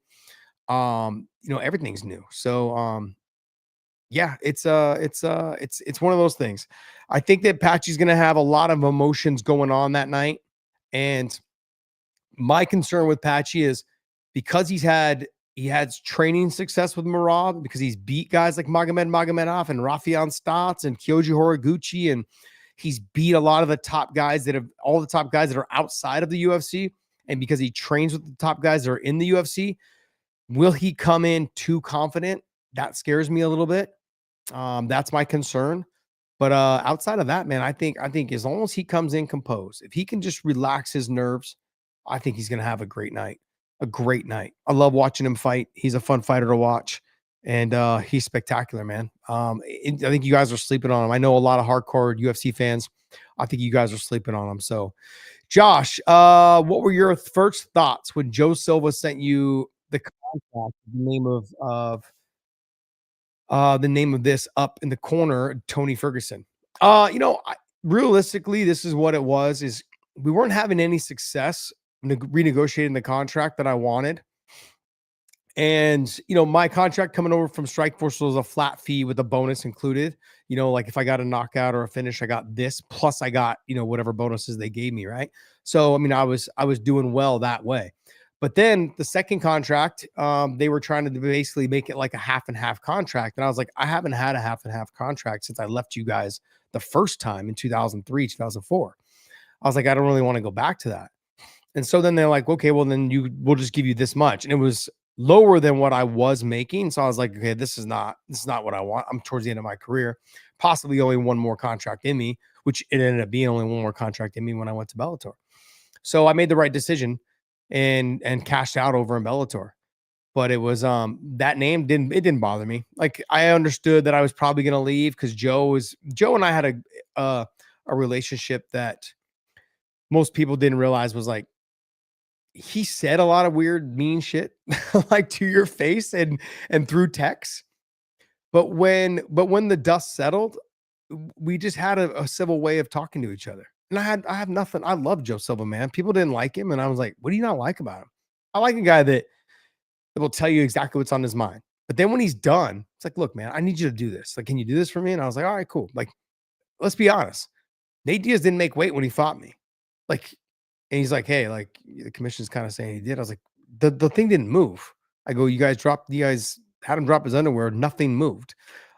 Everything's new. So yeah, it's one of those things. I think that Patchy's gonna have a lot of emotions going on that night. And my concern with Patchy is because he has training success with Merab, because he's beat guys like Magomedov and Rafael Stotts and Kyoji Horiguchi, and he's beat a lot of the top guys that are outside of the UFC. And because he trains with the top guys that are in the UFC, will he come in too confident? That scares me a little bit. That's my concern. But outside of that, man, I think as long as he comes in composed, if he can just relax his nerves, I think he's going to have a great night. A great night. I love watching him fight. He's a fun fighter to watch, and he's spectacular, man. I think you guys are sleeping on him. I know a lot of hardcore UFC fans. I think you guys are sleeping on him. So, Josh, what were your first thoughts when Joe Silva sent you the contact, the name of this up in the corner, Tony Ferguson? Realistically, this is what it was, is we weren't having any success renegotiating the contract that I wanted. And, my contract coming over from Strikeforce was a flat fee with a bonus included. Like if I got a knockout or a finish, I got this, plus I got, whatever bonuses they gave me, right? So, I mean, I was doing well that way. But then the second contract, they were trying to basically make it like a half and half contract. And I was like, I haven't had a half and half contract since I left you guys the first time in 2003, 2004. I was like, I don't really want to go back to that. And so then they're like, okay, well, then we'll just give you this much. And it was lower than what I was making. So I was like, okay, this is not what I want. I'm towards the end of my career, possibly only one more contract in me, which it ended up being only one more contract in me when I went to Bellator. So I made the right decision and cashed out over in Bellator. But it was that name didn't bother me. Like I understood that I was probably going to leave because Joe and I had a relationship that most people didn't realize was like, he said a lot of weird, mean shit like to your face and through text. But when the dust settled, we just had a civil way of talking to each other. And I have nothing. I love Joe Silva, man. People didn't like him. And I was like, what do you not like about him? I like a guy that will tell you exactly what's on his mind. But then when he's done, it's like, look, man, I need you to do this. Like, can you do this for me? And I was like, all right, cool. Like, let's be honest. Nate Diaz didn't make weight when he fought me. Like, and he's like, hey, like the commission's kind of saying he did. I was like, the thing didn't move. I go, you guys had him drop his underwear. Nothing moved.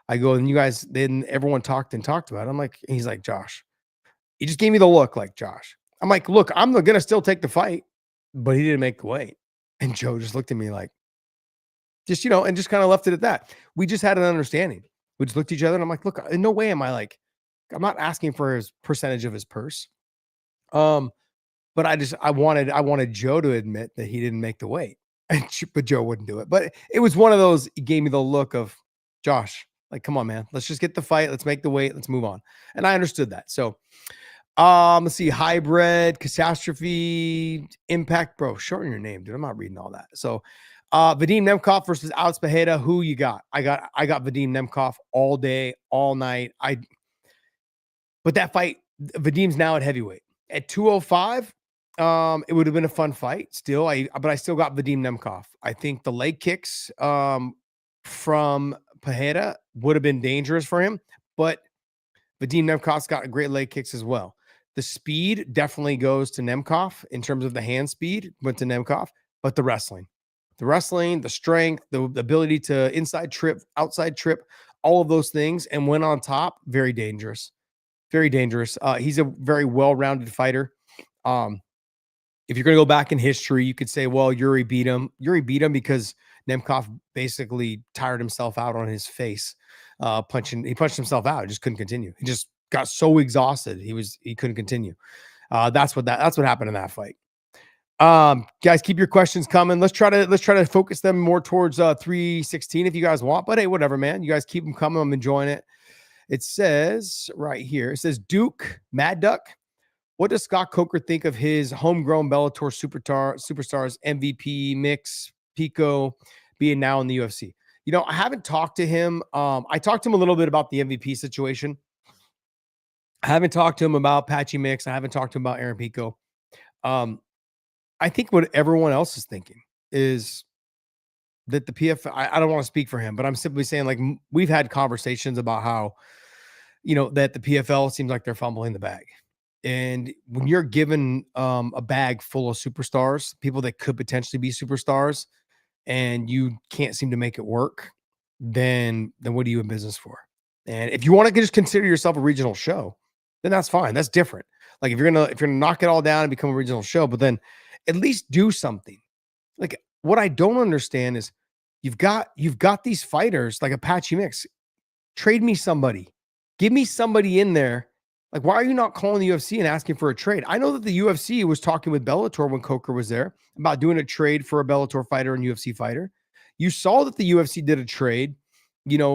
I go, and then everyone talked about it. I'm like, and he's like, Josh, he just gave me the look like Josh. I'm like, look, I'm going to still take the fight, but he didn't make the weight. And Joe just looked at me like, and just kind of left it at that. We just had an understanding. We just looked at each other and I'm like, look, in no way am I like, I'm not asking for his percentage of his purse. But I wanted Joe to admit that he didn't make the weight, but Joe wouldn't do it. But it was one of those. He gave me the look of, Josh, like, come on, man, let's just get the fight, let's make the weight, let's move on. And I understood that. So, let's see, hybrid, catastrophe, impact, bro. Shorten your name, dude. I'm not reading all that. So, Vadim Nemkov versus Alex Pereira. Who you got? I got Vadim Nemkov all day, all night. But that fight, Vadim's now at heavyweight at 205. It would have been a fun fight still. But I still got Vadim Nemkov. I think the leg kicks from Pereira would have been dangerous for him, but Vadim Nemkov's got great leg kicks as well. The speed definitely goes to Nemkov in terms of the hand speed, went to Nemkov, but the wrestling, the strength, the ability to inside trip, outside trip, all of those things, and went on top, very dangerous. Very dangerous. He's a very well-rounded fighter. If you're going to go back in history, you could say, well, Yuri beat him. Yuri beat him because Nemkov basically tired himself out on his face. He punched himself out. He just couldn't continue. He just got so exhausted. He couldn't continue. That's what happened in that fight. Guys, keep your questions coming. Let's try to focus them more towards 316 if you guys want. But hey, whatever, man. You guys keep them coming. I'm enjoying it. It says right here, it says Duke Mad Duck. What does Scott Coker think of his homegrown Bellator superstars MVP mix Pico being now in the UFC? I haven't talked to him. I talked to him a little bit about the MVP situation. I haven't talked to him about Patchy Mix. I haven't talked to him about Aaron Pico. I think what everyone else is thinking is that the PFL, I don't want to speak for him, but I'm simply saying, like, we've had conversations about how, that the PFL seems like they're fumbling the bag. And when you're given a bag full of superstars, people that could potentially be superstars, and you can't seem to make it work, then what are you in business for? And if you want to just consider yourself a regional show, then that's fine. That's different. Like if you're gonna knock it all down and become a regional show, but then at least do something. Like what I don't understand is you've got these fighters like Apache Mix. Trade me somebody. Give me somebody in there. Like, why are you not calling the UFC and asking for a trade? I know that the UFC was talking with Bellator when Coker was there about doing a trade for a Bellator fighter and UFC fighter. You saw that the UFC did a trade,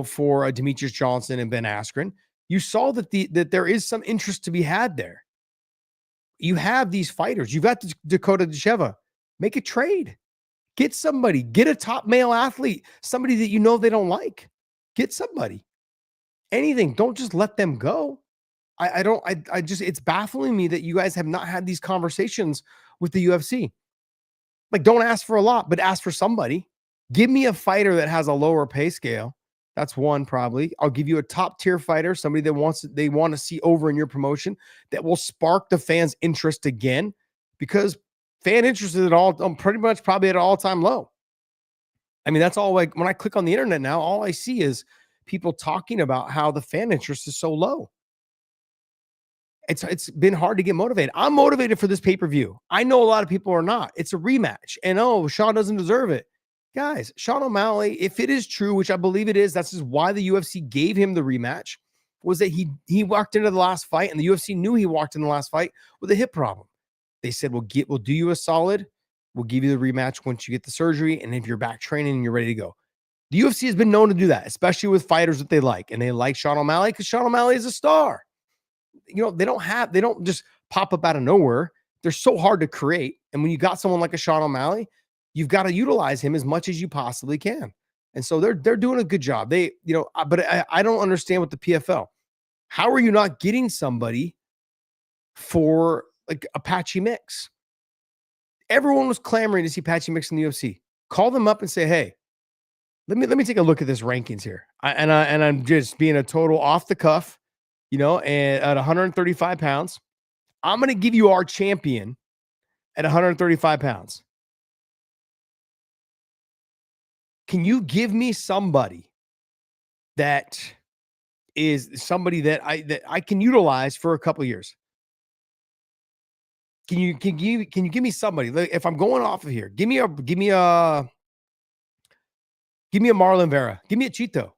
for Demetrius Johnson and Ben Askren. You saw that that there is some interest to be had there. You have these fighters. You've got Dakota Desheva. Make a trade. Get somebody. Get a top male athlete. Somebody that they don't like. Get somebody. Anything. Don't just let them go. It's baffling me that you guys have not had these conversations with the UFC. Like, don't ask for a lot, but ask for somebody. Give me a fighter that has a lower pay scale. That's one probably. I'll give you a top tier fighter, somebody that they want to see over in your promotion that will spark the fans' interest again, because fan interest is at all pretty much probably at an all-time low. I mean, that's all. Like when I click on the internet now, all I see is people talking about how the fan interest is so low. It's been hard to get motivated. I'm motivated for this pay-per-view. I know a lot of people are not. It's a rematch. And Sean doesn't deserve it. Guys, Sean O'Malley, if it is true, which I believe it is, that's just why the UFC gave him the rematch, was that he walked into the last fight, and the UFC knew he walked in the last fight with a hip problem. They said, we'll do you a solid. We'll give you the rematch once you get the surgery, and if you're back training and you're ready to go. The UFC has been known to do that, especially with fighters that they like. And they like Sean O'Malley because Sean O'Malley is a star. They don't just pop up out of nowhere. They're so hard to create. And when you got someone like a Sean O'Malley, you've got to utilize him as much as you possibly can. And so they're doing a good job. But I don't understand with the PFL. How are you not getting somebody for like a Patchy Mix? Everyone was clamoring to see Patchy Mix in the UFC. Call them up and say, hey, let me take a look at this rankings here. I'm just being a total off the cuff, and at 135 pounds, I'm going to give you our champion at 135 pounds. Can you give me somebody that is somebody that I can utilize for a couple of years? Can you give me somebody? Like, if I'm going off of here, give me a Marlon Vera. Give me a Chito.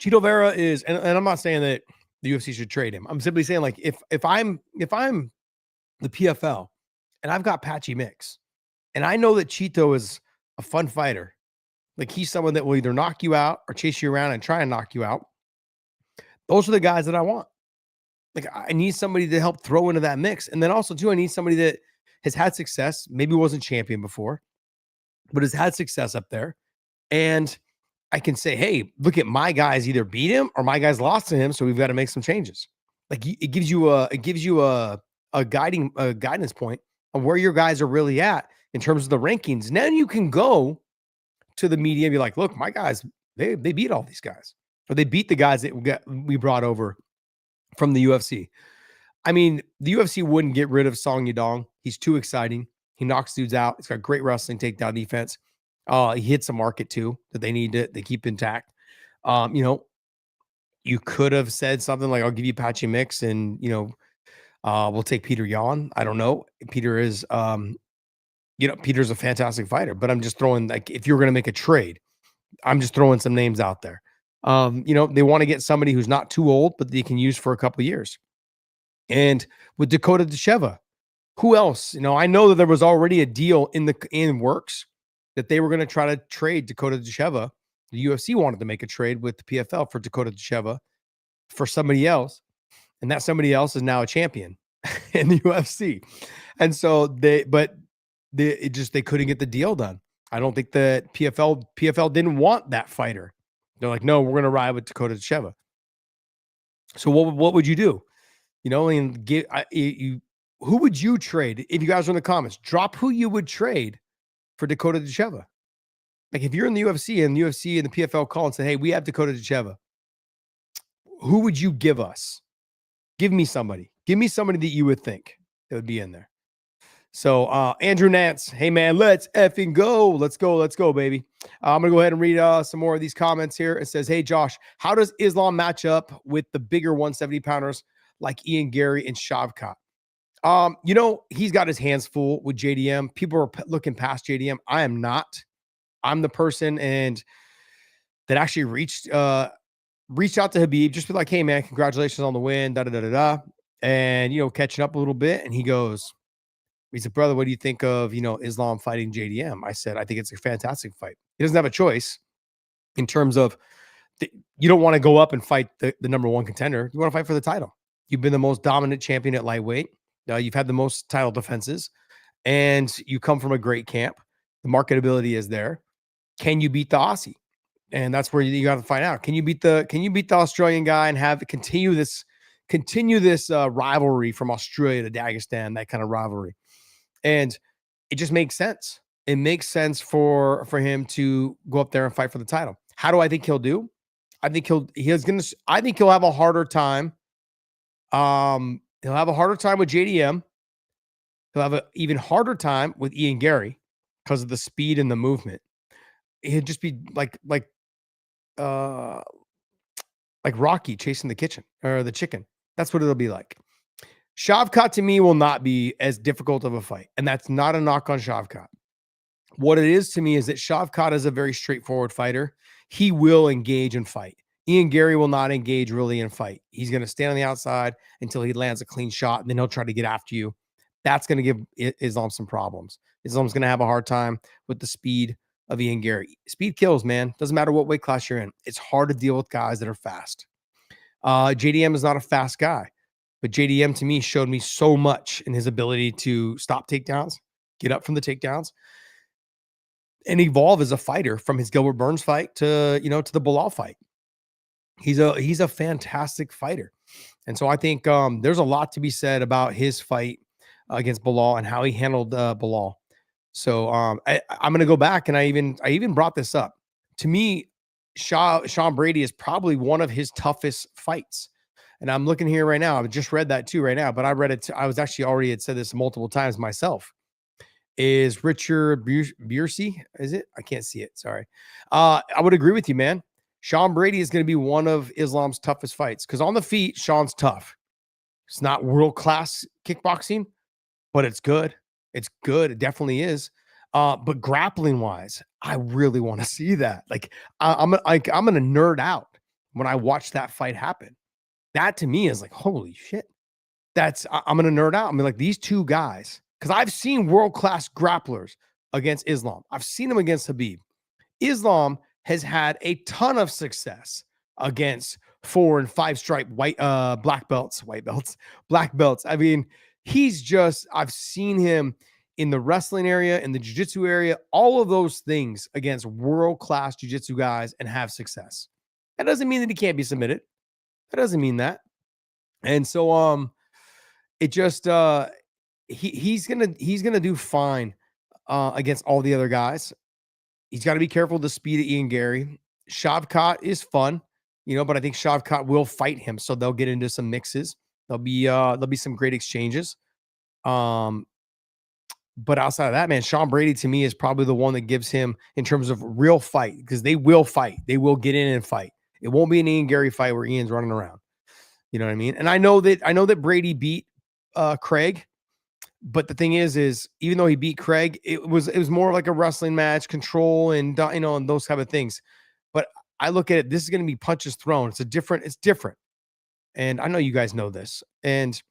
Chito Vera is, and I'm not saying that the UFC should trade him. I'm simply saying, like, if I'm the PFL and I've got Patchy Mix, and I know that Chito is a fun fighter, like he's someone that will either knock you out or chase you around and try and knock you out. Those are the guys that I want. Like, I need somebody to help throw into that mix. And then also, too, I need somebody that has had success, maybe wasn't champion before, but has had success up there. And I can say, hey, look at my guys either beat him or my guys lost to him, so we've got to make some changes. Like, it gives you a guidance point on where your guys are really at in terms of the rankings. Now you can go to the media and be like, look, my guys, they beat all these guys, or they beat the guys that we brought over from the UFC. I mean, the UFC wouldn't get rid of Song Yadong. He's too exciting. He knocks dudes out. He's got great wrestling takedown defense. He hits a market too that they need to keep intact. You could have said something like, I'll give you Patchy Mix and, we'll take Peter Yan. I don't know. Peter is, Peter's a fantastic fighter, but I'm just throwing, like, if you're going to make a trade, I'm just throwing some names out there. They want to get somebody who's not too old, but they can use for a couple of years. And with Dakota Desheva, who else? I know that there was already a deal in works that they were going to try to trade Dakota Desheva. The UFC wanted to make a trade with the PFL for Dakota Desheva for somebody else. And that somebody else is now a champion in the UFC. And so they couldn't get the deal done. I don't think that PFL didn't want that fighter. They're like, no, we're going to ride with Dakota Desheva. So what would you do? Who would you trade? If you guys are in the comments, drop who you would trade for Dakota Desheva. Like, if you're in the UFC and the PFL call and say, hey, we have Dakota Desheva, who would you give us? Give me somebody. Give me somebody that you would think that would be in there. So Andrew Nance, hey man, let's effing go. Let's go, baby. I'm gonna go ahead and read some more of these comments here. It says, hey Josh, how does Islam match up with the bigger 170 pounders like Ian Gary and Shavkat? He's got his hands full with JDM. People are looking past JDM. I am not. I'm the person that actually reached out to Habib, just be like, hey man, congratulations on the win, and catching up a little bit. And he said, brother, what do you think of, Islam fighting JDM? I said, I think it's a fantastic fight. He doesn't have a choice in terms of you don't want to go up and fight the number one contender. You want to fight for the title. You've been the most dominant champion at lightweight. You've had the most title defenses, and you come from a great camp. The marketability is there. Can you beat the Aussie? And that's where you got to find out. Can you beat the Australian guy and continue this rivalry from Australia to Dagestan, that kind of rivalry? And it just makes sense. it makes sense for him to go up there and fight for the title. How do I think he'll do? I think I think he'll have a harder time. He'll have a harder time with JDM. He'll have an even harder time with Ian Gary because of the speed and the movement. He'd just be uh like Rocky chasing the kitchen or the chicken. That's what it'll be like. Shavkat to me will not be as difficult of a fight. And that's not a knock on Shavkat. What it is to me is that Shavkat is a very straightforward fighter. He will engage and fight. Ian Gary will not engage really and fight. He's going to stand on the outside until he lands a clean shot, and then he'll try to get after you. That's going to give Islam some problems. Islam's going to have a hard time with the speed of Ian Gary. Speed kills, man. Doesn't matter what weight class you're in. It's hard to deal with guys that are fast. JDM is not a fast guy, but JDM to me showed me so much in his ability to stop takedowns, get up from the takedowns, and evolve as a fighter from his Gilbert Burns fight to the Bilal fight. He's a fantastic fighter. And so I think there's a lot to be said about his fight against Bilal and how he handled Bilal. So I'm going to go back, and I even brought this up. To me, Sean Brady is probably one of his toughest fights. And I'm looking here right now. I've just read that too right now, but I read it. I was actually already had said this multiple times myself. Is Richard Biersey? Is it? I can't see it. Sorry. I would agree with you, man. Sean Brady is going to be one of Islam's toughest fights because on the feet, Sean's tough. It's not world-class kickboxing, but it's good. It's good. It definitely is. But grappling-wise, I really want to see that. Like, I'm going to nerd out when I watch that fight happen. That to me is like, holy shit. I'm going to nerd out. I mean, like these two guys, because I've seen world-class grapplers against Islam. I've seen them against Habib. Islam has had a ton of success against 4 and 5 stripe black belts. I mean, I've seen him in the wrestling area, in the jiu-jitsu area, all of those things against world-class jiu-jitsu guys and have success. That doesn't mean that he can't be submitted. That doesn't mean that. And so it just he's gonna do fine against all the other guys. He's got to be careful of the speed of Ian Gary. Shavkat is fun, but I think Shavkat will fight him, so they'll get into some mixes. There'll be some great exchanges. But outside of that, man, Sean Brady to me is probably the one that gives him in terms of real fight because they will fight. They will get in and fight. It won't be an Ian Gary fight where Ian's running around. You know what I mean? And I know that Brady beat Craig. But the thing is even though he beat Craig, it was more like a wrestling match, control and and those type of things. But I look at it, this is going to be punches thrown. It's different. And I know you guys know this. And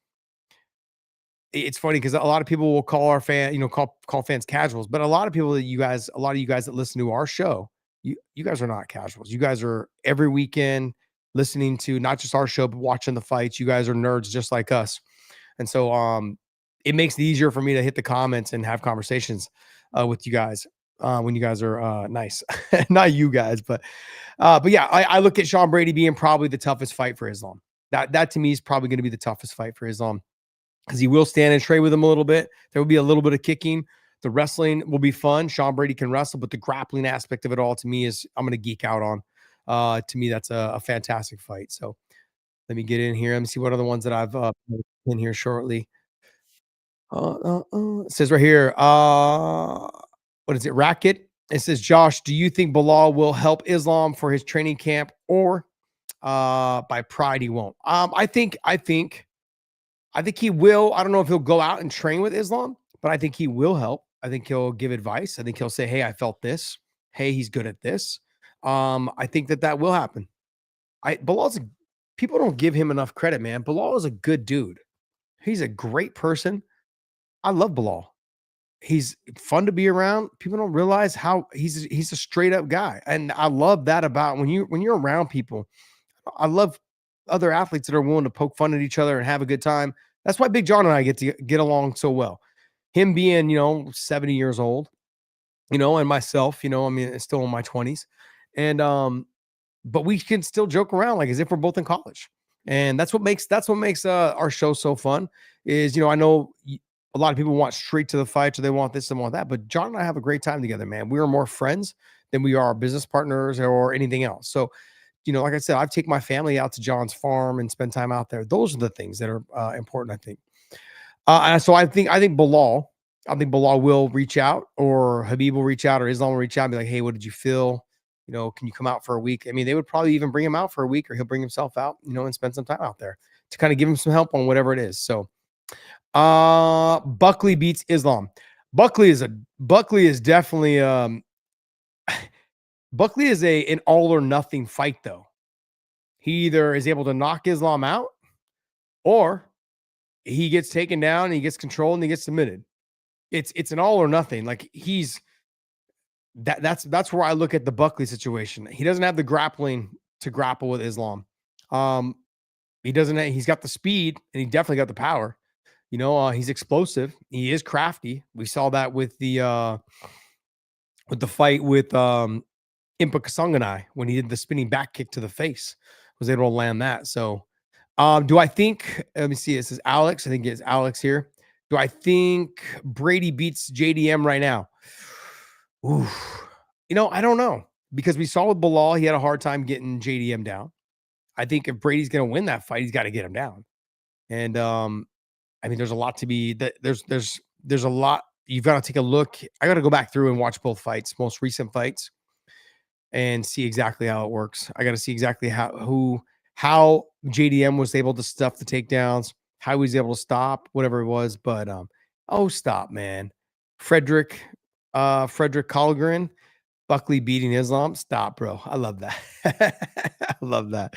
it's funny because a lot of people will call our call fans casuals, but a lot of you guys that listen to our show, you guys are not casuals. You guys are every weekend listening to not just our show, but watching the fights. You guys are nerds just like us. And so it makes it easier for me to hit the comments and have conversations with you guys when you guys are nice. Not you guys, but yeah, I look at Sean Brady being probably the toughest fight for Islam. That to me is probably going to be the toughest fight for Islam because he will stand and trade with him a little bit. There will be a little bit of kicking. The wrestling will be fun. Sean Brady can wrestle, but the grappling aspect of it all to me is I'm going to geek out on. To me, that's a fantastic fight. So let me get in here. Let me see what other ones that I've in here shortly. It says right here, what is it? Racket. It says, Josh, do you think Bilal will help Islam for his training camp or by pride he won't? I think he will. I don't know if he'll go out and train with Islam, but I think he will help. I think he'll give advice. I think he'll say, hey, I felt this. Hey, he's good at this. I think that will happen. People don't give him enough credit, man. Bilal is a good dude. He's a great person. I love Bilal. He's fun to be around. People don't realize how he's a straight up guy. And I love that about when you're around people. I love other athletes that are willing to poke fun at each other and have a good time. That's why Big John and I get along so well. Him being, 70 years old, and myself, still in my 20s. And but we can still joke around like as if we're both in college. And that's what makes our show so fun is, I know a lot of people want straight to the fight, or they want this and want that. But John and I have a great time together, man. We are more friends than we are business partners or anything else. So, like I said, I've taken my family out to John's farm and spend time out there. Those are the things that are important, I think. And so I think Bilal will reach out, or Habib will reach out, or Islam will reach out and be like, hey, what did you feel? Can you come out for a week? I mean, they would probably even bring him out for a week, or he'll bring himself out, and spend some time out there to kind of give him some help on whatever it is. So Buckley beats Islam. Buckley is definitely Buckley is an all or nothing fight, though. He either is able to knock Islam out, or he gets taken down and he gets controlled and he gets submitted. It's an all or nothing. Like that's where I look at the Buckley situation. He doesn't have the grappling to grapple with Islam. He's got the speed and he definitely got the power. He's explosive. He is crafty. We saw that with the fight with Impa Kasanganai when he did the spinning back kick to the face. Was able to land that. So do I think, let me see, this is Alex. I think it's Alex here. Do I think Brady beats JDM right now? Ooh, I don't know, because we saw with Bilal, he had a hard time getting JDM down. I think if Brady's going to win that fight, he's got to get him down. And I mean, there's a lot to be that there's a lot. You've got to take a look. I got to go back through and watch both fights, most recent fights, and see exactly how it works. I got to see exactly how JDM was able to stuff the takedowns, how he was able to stop whatever it was. But stop, man. Frederick Colgren, Buckley beating Islam. Stop, bro. I love that. I love that.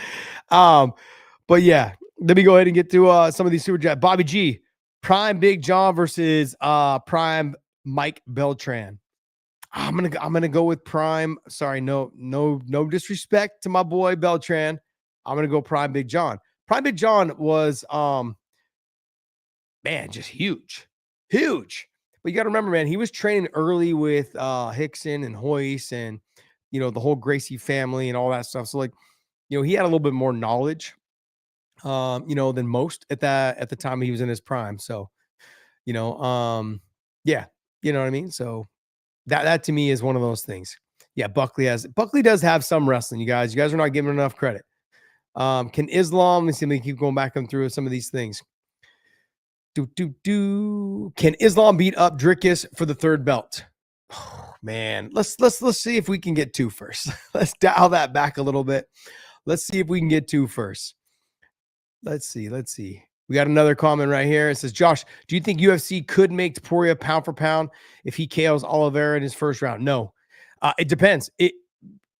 But yeah, let me go ahead and get to some of these super chat. Bobby G, Prime Big John versus Prime Mike Beltran. I'm gonna go with Prime. Sorry, no disrespect to my boy Beltran. I'm gonna go Prime Big John. Prime Big John was just huge. But you got to remember, man, he was training early with Hickson and Hoyce and the whole Gracie family and all that stuff. So he had a little bit more knowledge than most at the time he was in his prime. So, yeah, you know what I mean? So that to me is one of those things. Yeah, Buckley does have some wrestling, you guys. You guys are not giving enough credit. Can Islam, let me keep going back through some of these things. Can Islam beat up Dricus for the third belt? Oh, man, let's see if we can get two first. Let's dial that back a little bit. Let's see if we can get two first. Let's see. We got another comment right here. It says, Josh, do you think UFC could make Topuria pound for pound if he KOs Oliveira in his first round? No. It depends.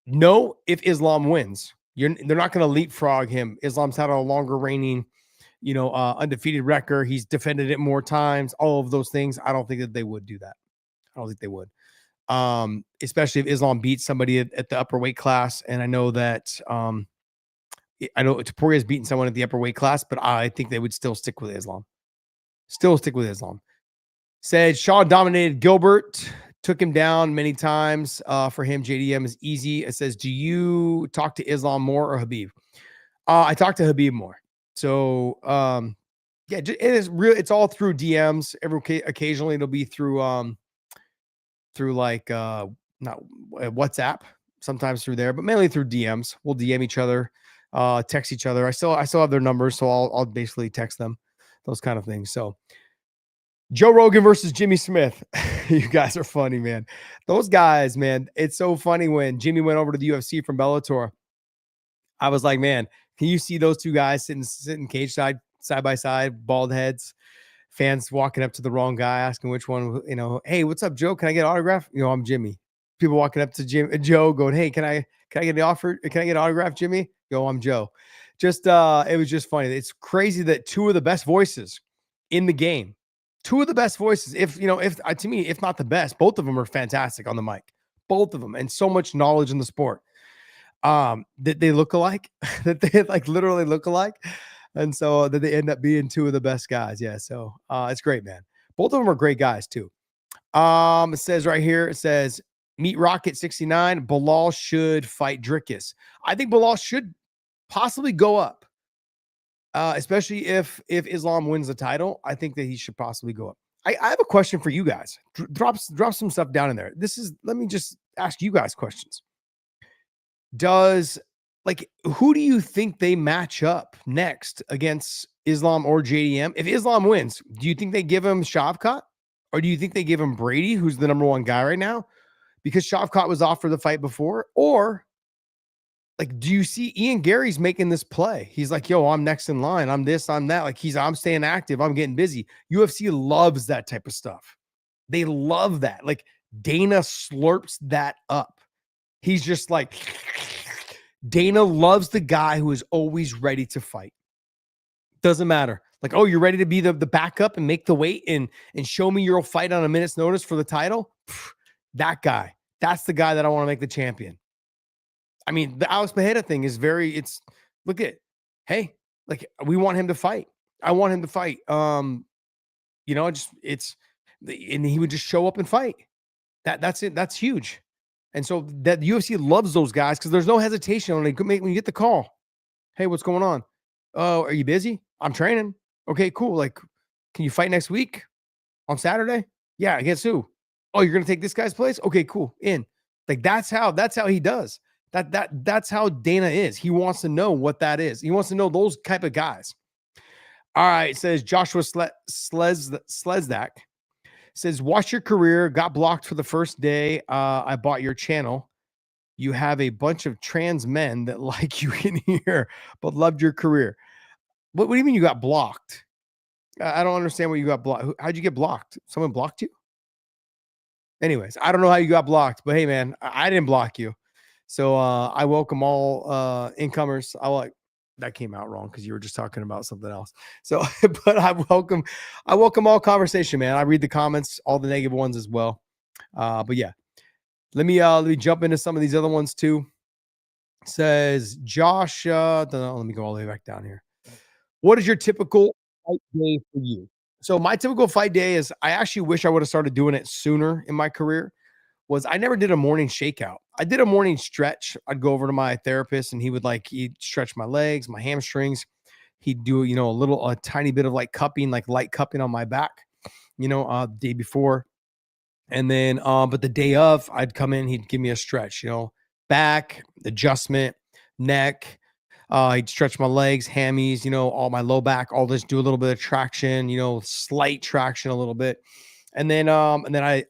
No, if Islam wins. They're not going to leapfrog him. Islam's had a longer reigning, undefeated record. He's defended it more times. All of those things. I don't think that they would do that. I don't think they would. Especially if Islam beats somebody at the upper weight class. And I know that I know Topuria has beaten someone at the upper weight class, but I think they would still stick with Islam. Said Shaw dominated Gilbert, took him down many times. For him, JDM is easy. It says, do you talk to Islam more or Habib? I talk to Habib more. So yeah, it is real. It's all through DMs. Occasionally it'll be through like not WhatsApp, sometimes through there, but mainly through DMs. We'll DM each other. Text each other. I still have their numbers, so I'll basically text them, those kind of things. So Joe Rogan versus Jimmy Smith. You guys are funny, man. Those guys, man, it's so funny when Jimmy went over to the UFC from Bellator. I was like, man, can you see those two guys sitting cage side by side, bald heads, fans walking up to the wrong guy, asking which one, hey, what's up, Joe? Can I get an autograph? I'm Jimmy. People walking up to Joe going, hey, can I get the offer? Can I get an autograph, Jimmy? Yo, I'm Joe. Just it was just funny. It's crazy that two of the best voices in the game, to me, if not the best, both of them are fantastic on the mic. Both of them, and so much knowledge in the sport. That they look alike, that they literally look alike. And so that they end up being two of the best guys. Yeah. So it's great, man. Both of them are great guys too. It says right here, it says Meat Rocket 69, Bilal should fight Dricus. I think Bilal should possibly go up. Especially if Islam wins the title. I think that he should possibly go up. I have a question for you guys. Drop some stuff down in there. Let me just ask you guys questions. Does like who do you think they match up next against Islam or JDM? If Islam wins, do you think they give him Shavkat? Or do you think they give him Brady, who's the number one guy right now? Because Shavkat was off for the fight before? Or like, do you see Ian Gary's making this play? He's like, yo, I'm next in line. I'm this, I'm that. Like, I'm staying active. I'm getting busy. UFC loves that type of stuff. They love that. Like, Dana slurps that up. He's just like, Dana loves the guy who is always ready to fight. Doesn't matter. Like, oh, you're ready to be the backup and make the weight and show me you'll fight on a minute's notice for the title? That guy. That's the guy that I want to make the champion. I mean, the Alex Mejia thing is look at, hey, like we want him to fight. I want him to fight. And he would just show up and fight. That's it. That's huge. And so that the UFC loves those guys because there's no hesitation when you get the call. Hey, what's going on? Oh, are you busy? I'm training. Okay, cool. Like, can you fight next week on Saturday? Yeah, against who? Oh, you're gonna take this guy's place? Okay, cool. In. Like that's how he does. That's how Dana is. He wants to know what that is. He wants to know those type of guys. All right, says Joshua Slezdak. Says, watch your career, got blocked for the first day. I bought your channel. You have a bunch of trans men that like you in here, but loved your career. What do you mean you got blocked? I don't understand what you got blocked. How'd you get blocked? Someone blocked you? Anyways, I don't know how you got blocked, but hey, man, I didn't block you. So I welcome all incomers. That came out wrong because you were just talking about something else. So, but I welcome all conversation, man. I read the comments, all the negative ones as well. But yeah, let me jump into some of these other ones too. Says Josh, let me go all the way back down here. What is your typical fight day for you? So my typical fight day is I actually wish I would have started doing it sooner in my career. I never did a morning shakeout. I did a morning stretch. I'd go over to my therapist and he'd stretch my legs, my hamstrings. He'd do, a tiny bit of like cupping, like light cupping on my back, the day before. And then, but the day of, I'd come in, he'd give me a stretch, back, adjustment, neck. He'd stretch my legs, hammies, all my low back, all this, do a little bit of traction, slight traction a little bit. And then I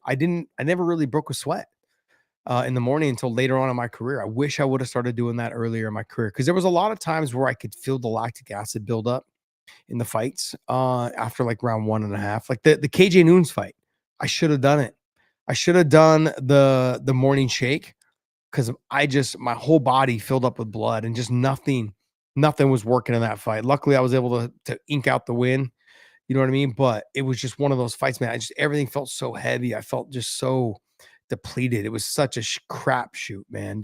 never really broke a sweat in the morning until later on in my career. I wish I would have started doing that earlier in my career because there was a lot of times where I could feel the lactic acid build up in the fights after like round 1.5, like the KJ Noons fight. I should have done it. I should have done the morning shake because my whole body filled up with blood and just nothing was working in that fight. Luckily, I was able to ink out the win. You know what I mean? But it was just one of those fights, man. Everything felt so heavy. I felt just so depleted. It was such a crap shoot, man.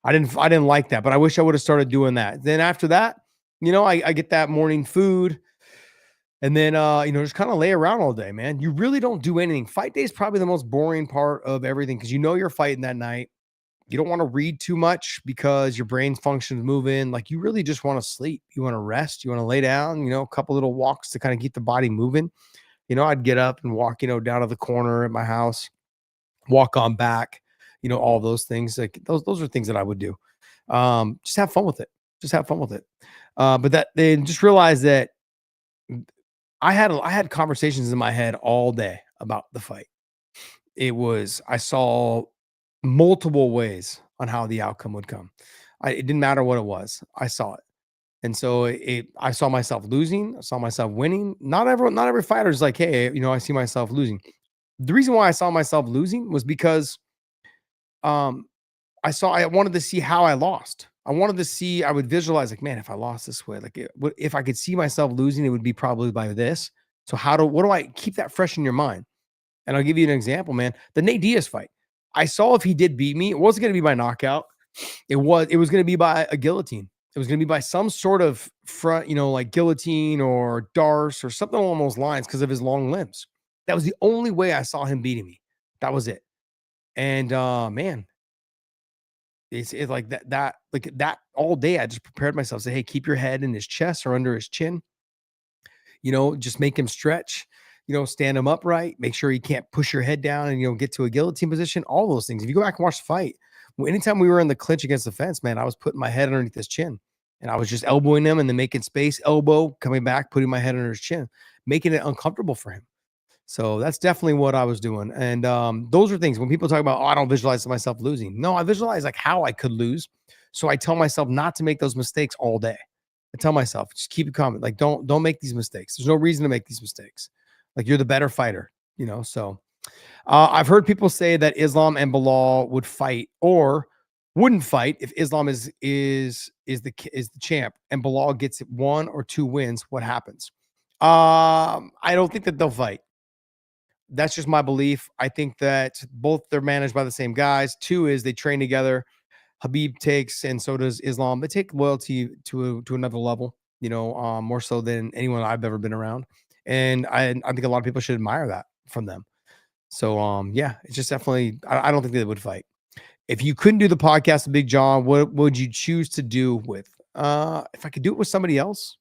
I didn't like that, but I wish I would have started doing that. Then after that, I get that morning food and then, just kind of lay around all day, man. You really don't do anything. Fight day is probably the most boring part of everything because you're fighting that night. You don't want to read too much because your brain functions moving. Like you really just want to sleep. You want to rest. You want to lay down, a couple little walks to kind of keep the body moving. I'd get up and walk, down to the corner at my house, walk on back, all those things. Like those are things that I would do. Just have fun with it. But that they just realized that I had conversations in my head all day about the fight. I saw multiple ways on how the outcome would come. It didn't matter what it was. I saw it. And so I saw myself losing. I saw myself winning. Not every fighter is like, hey, I see myself losing. The reason why I saw myself losing was because I wanted to see how I lost. I would visualize like, man, if I lost this way, like if I could see myself losing, it would be probably by this. So what do I keep that fresh in your mind? And I'll give you an example, man. The Nate Diaz fight. I saw if he did beat me, it wasn't going to be by knockout. It was going to be by a guillotine. It was going to be by some sort of front, like guillotine or darce or something along those lines because of his long limbs. That was the only way I saw him beating me. That was it. And man, it's like that all day. I just prepared myself. Say, hey, keep your head in his chest or under his chin. Just make him stretch. stand him upright, make sure you can't push your head down and, get to a guillotine position, all those things. If you go back and watch the fight, anytime we were in the clinch against the fence, man, I was putting my head underneath his chin and I was just elbowing him and then making space, elbow, coming back, putting my head under his chin, making it uncomfortable for him. So that's definitely what I was doing. And those are things when people talk about, oh, I don't visualize myself losing. No, I visualize like how I could lose. So I tell myself not to make those mistakes all day. I tell myself, just keep it calm. Like, don't make these mistakes. There's no reason to make these mistakes. Like you're the better fighter, So I've heard people say that Islam and Bilal would fight or wouldn't fight if Islam is the champ and Bilal gets 1 or 2 wins. What happens? I don't think that they'll fight. That's just my belief. I think that both they're managed by the same guys. Two is they train together. Habib takes, and so does Islam. They take loyalty to another level, more so than anyone I've ever been around. And I think a lot of people should admire that from them. So yeah, it's just definitely I don't think they would fight. If you couldn't do the podcast with Big John, what would you choose to do with? If I could do it with somebody else,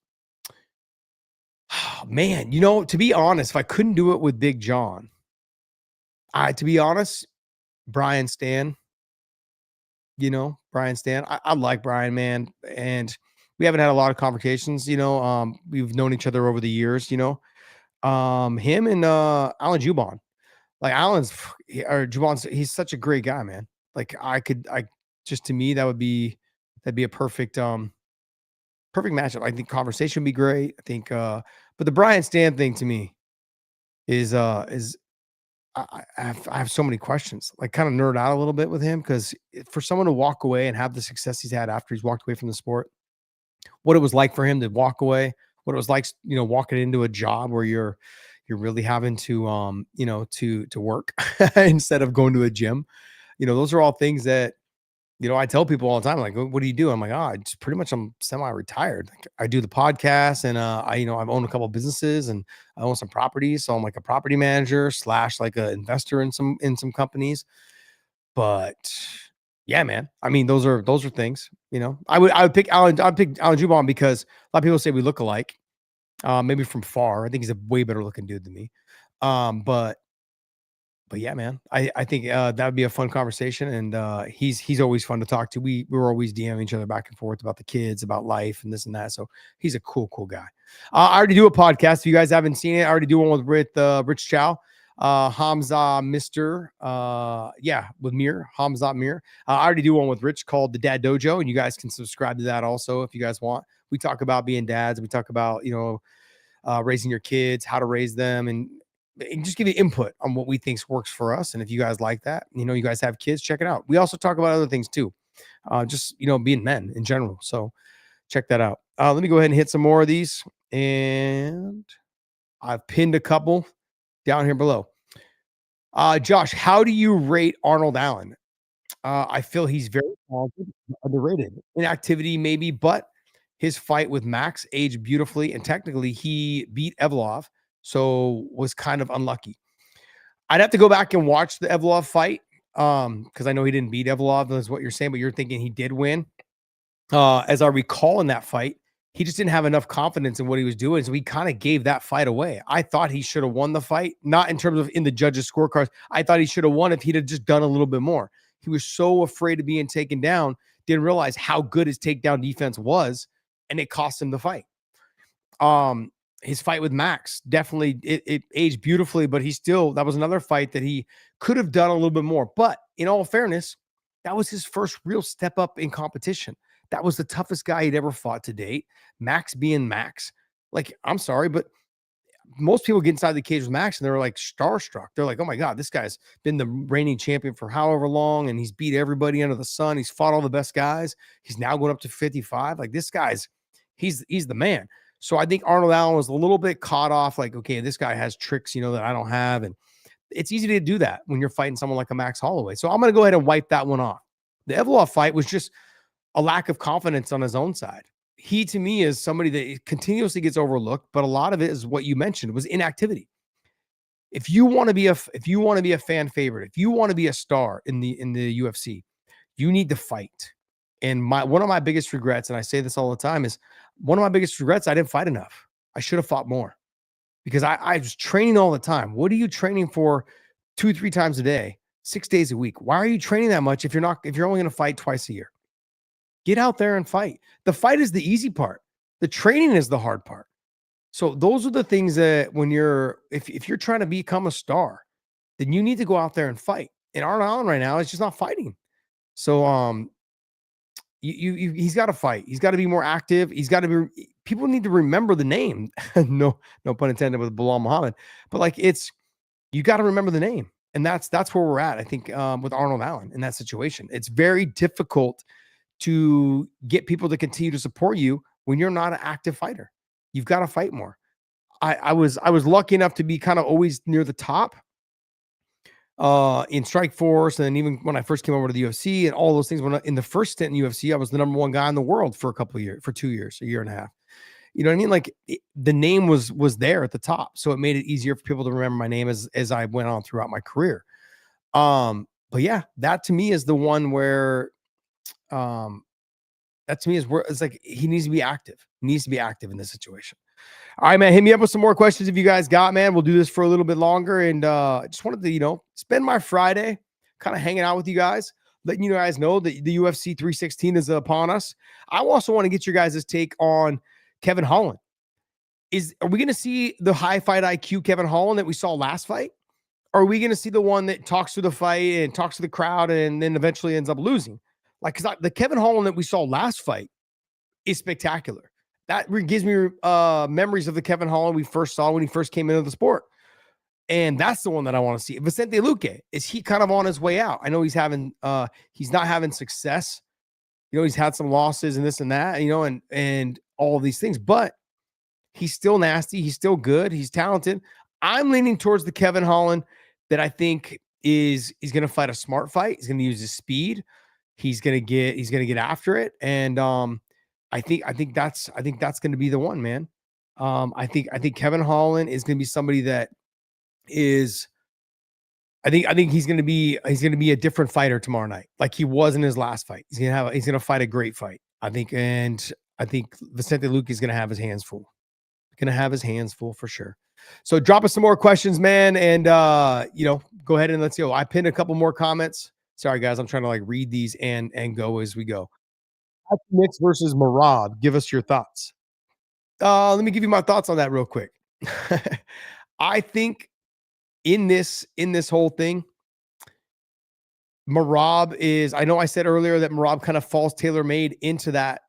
oh, man, to be honest, if I couldn't do it with Big John, to be honest, Brian Stan, Brian Stan. I like Brian, man. And we haven't had a lot of conversations, we've known each other over the years, him and Alan Juban. Like Alan's or Juban's, he's such a great guy, man. Like I just to me, that'd be a perfect matchup. I think conversation would be great. I think but the Brian Stan thing to me is I have so many questions, like kind of nerd out a little bit with him because for someone to walk away and have the success he's had after he's walked away from the sport, what it was like for him to walk away, what it was like, walking into a job where you're really having to to work instead of going to a gym. Those are all things that I tell people all the time, like, what do you do? I'm like, it's pretty much I'm semi-retired. Like, I do the podcast and I've owned a couple of businesses and I own some properties. So I'm like a property manager slash like an investor in some companies. But yeah, man. I mean, those are things, I'd pick Alan Juban because a lot of people say we look alike. Maybe from far. I think he's a way better looking dude than me. But yeah, man, I think that would be a fun conversation, and he's always fun to talk to. We were always DMing each other back and forth about the kids, about life, and this and that. So he's a cool guy. I already do a podcast. If you guys haven't seen it, I already do one with Rich Chow, Hamza, Mister, with Mir, Hamza Mir. I already do one with Rich called the Dad Dojo, and you guys can subscribe to that also if you guys want. We talk about being dads. We talk about raising your kids, how to raise them, and just give you input on what we think works for us. And if you guys like that, you guys have kids, check it out. We also talk about other things too. Just, being men in general. So check that out. Let me go ahead and hit some more of these. And I've pinned a couple down here below. Josh, how do you rate Arnold Allen? I feel he's very talented, underrated. Inactivity maybe, but his fight with Max aged beautifully. And technically he beat Evlov. So was kind of unlucky. I'd have to go back and watch the Evlov fight because I know he didn't beat Evlov. That's what you're saying, but you're thinking he did win. As I recall in that fight, he just didn't have enough confidence in what he was doing, so he kind of gave that fight away. I thought he should have won the fight, not in terms of in the judges' scorecards. I thought he should have won if he'd have just done a little bit more. He was so afraid of being taken down, didn't realize how good his takedown defense was, and it cost him the fight. His fight with Max definitely it aged beautifully, but that was another fight that he could have done a little bit more. But in all fairness, that was his first real step up in competition. That was the toughest guy he'd ever fought to date. Max being Max. Like, I'm sorry, but most people get inside the cage with Max and they're like starstruck. They're like, oh my God, this guy's been the reigning champion for however long, and he's beat everybody under the sun. He's fought all the best guys. He's now going up to 55. Like, this guy's he's the man. So I think Arnold Allen was a little bit caught off, like, okay, this guy has tricks, that I don't have. And it's easy to do that when you're fighting someone like a Max Holloway. So I'm going to go ahead and wipe that one off. The Evlov fight was just a lack of confidence on his own side. He, to me, is somebody that continuously gets overlooked, but a lot of it is what you mentioned was inactivity. If you want to be a fan favorite, if you want to be a star in the UFC, you need to fight. And one of my biggest regrets, and I say this all the time, is one of my biggest regrets, I didn't fight enough. I should have fought more. because I was training all the time. What are you training for 2, 3 times a day, 6 days a week? Why are you training that much if you're only going to fight twice a year? Get out there and fight. The fight is the easy part. The training is the hard part. So those are the things that when if you're trying to become a star, then you need to go out there and fight. And Arnold Allen right now is just not fighting. So he's got to fight. He's got to be more active. He's got to be. People need to remember the name. No pun intended with Bilal Muhammad, but like you got to remember the name, and that's where we're at. I think with Arnold Allen in that situation, it's very difficult to get people to continue to support you when you're not an active fighter. You've got to fight more. I was lucky enough to be kind of always near the top in Strike Force, and then even when I first came over to the UFC and all those things. When in the first stint in UFC, I was the #1 guy in the world for a couple of years, for 2 years, a year and a half. You know what I mean? Like the name was there at the top, so it made it easier for people to remember my name as I went on throughout my career. But yeah, that to me is the one where, that to me is where it's like he needs to be active. He needs to be active in this situation. All right, man. Hit me up with some more questions if you guys got, man. We'll do this for a little bit longer. And I just wanted to, spend my Friday kind of hanging out with you guys, letting you guys know that the UFC 316 is upon us. I also want to get your guys' take on Kevin Holland. Are we going to see the high fight IQ Kevin Holland that we saw last fight? Or are we going to see the one that talks to the fight and talks to the crowd and then eventually ends up losing? Like, because the Kevin Holland that we saw last fight is spectacular. That gives me memories of the Kevin Holland we first saw when he first came into the sport. And that's the one that I want to see. Vicente Luque, is he kind of on his way out? I know he's not having success. He's had some losses and this and that, and all of these things, but he's still nasty. He's still good. He's talented. I'm leaning towards the Kevin Holland that I think he's going to fight a smart fight. He's going to use his speed. He's going to get after it. And, I think that's going to be the one, man. I think Kevin Holland is going to be somebody that is, I think he's going to be a different fighter tomorrow night, like he was in his last fight. He's going to fight a great fight, I think. And I think Vicente Luque is going to have his hands full. For sure. So drop us some more questions, man. And, go ahead and let's go. I pinned a couple more comments. Sorry, guys. I'm trying to like read these and go as we go. Mix versus Merab. Give us your thoughts. Let me give you my thoughts on that real quick. I think in this whole thing, Merab is, I know I said earlier that Merab kind of falls tailor-made into that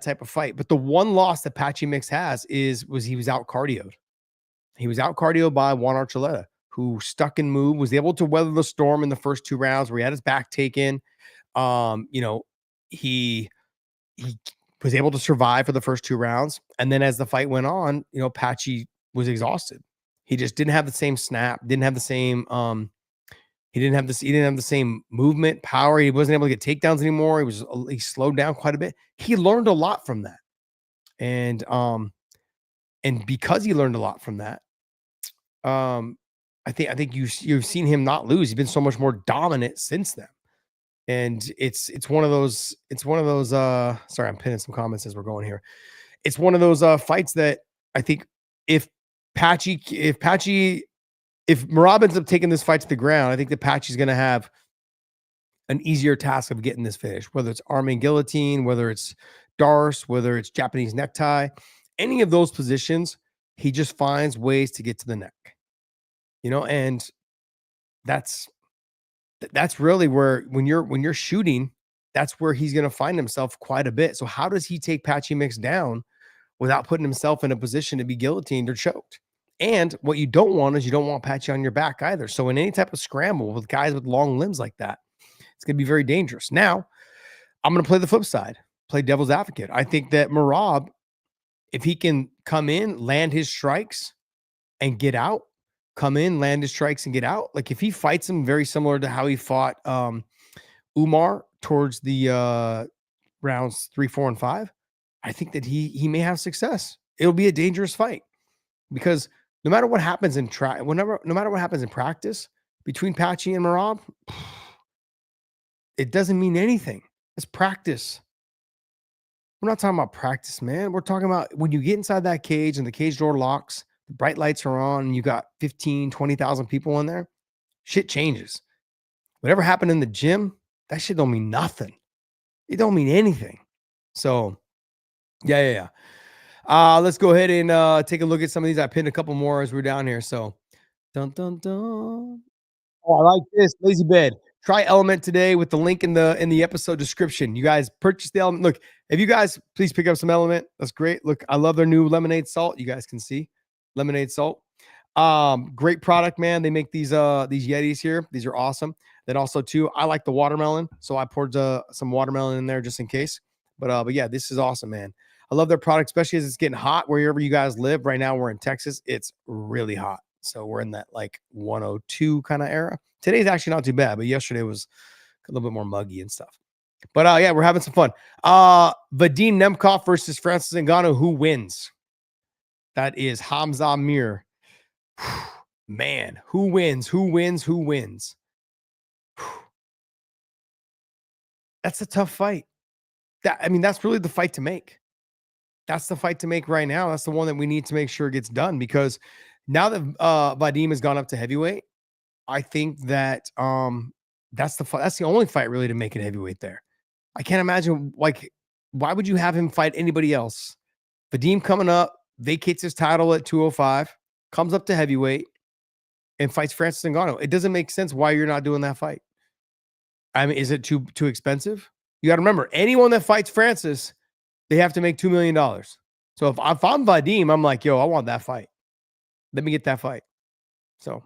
type of fight. But the one loss that Patchy Mix has was he was out cardioed. He was out cardioed by Juan Archuleta, who stuck and moved, was able to weather the storm in the first 2 rounds where he had his back taken. He was able to survive for the first 2 rounds. And then as the fight went on, Patchy was exhausted. He just didn't have the same snap, didn't have the same, he didn't have the same movement, power. He wasn't able to get takedowns anymore. He slowed down quite a bit. He learned a lot from that. And because he learned a lot from that, I think you've seen him not lose. He's been so much more dominant since then. And it's one of those, sorry, I'm pinning some comments as we're going here. It's one of those fights that I think if Merab ends up taking this fight to the ground, I think that Patchy's going to have an easier task of getting this finish, whether it's arm and guillotine, whether it's Darce, whether it's Japanese necktie, any of those positions, he just finds ways to get to the neck, and that's really where, when you're shooting, that's where he's going to find himself quite a bit. So how does he take Patchy Mix down without putting himself in a position to be guillotined or choked? And what you don't want is you don't want Patchy on your back either. So in any type of scramble with guys with long limbs like that, it's going to be very dangerous. Now, I'm going to play the flip side, play devil's advocate. I think that Merab, if he can come in, land his strikes and get out, like if he fights him very similar to how he fought Umar towards the rounds 3, 4, and 5, I think that he may have success. It'll be a dangerous fight because no matter what happens in no matter what happens in practice between Patchy and Merab, it doesn't mean anything. It's practice. We're not talking about practice, man. We're talking about when you get inside that cage and the cage door locks, the bright lights are on, and you got 15, 20,000 people in there, shit changes. Whatever happened in the gym, that shit don't mean nothing. It don't mean anything. So, yeah. Let's go ahead and take a look at some of these. I pinned a couple more as we're down here. So, dun dun dun. Oh, I like this lazy bed. Try Element today with the link in the episode description. You guys purchase the Element. Look, if you guys please pick up some Element, that's great. Look, I love their new lemonade salt. You guys can see lemonade salt. Great product, man. They make these Yetis here. These are awesome. Then also too, I like the watermelon, so I poured some watermelon in there just in case. But yeah, this is awesome, man. I love their product, especially as it's getting hot wherever you guys live. Right now, we're in Texas. It's really hot. So we're in that like 102 kind of era. Today's actually not too bad, but yesterday was a little bit more muggy and stuff. But yeah, we're having some fun. Vadim Nemkov versus Francis Ngannou. Who wins? That is Hamza Mir. Man, who wins? Who wins? Who wins? That's a tough fight. That's really the fight to make. That's the fight to make right now. That's the one that we need to make sure gets done, because now that Vadim has gone up to heavyweight, I think that that's the only fight really to make it heavyweight there. I can't imagine, like, why would you have him fight anybody else? Vadim coming up, vacates his title at 205, comes up to heavyweight, and fights Francis Ngannou. It doesn't make sense why you're not doing that fight. I mean, is it too expensive? You got to remember, anyone that fights Francis, they have to make $2 million. So if I'm Vadim, I'm like, yo, I want that fight. Let me get that fight. So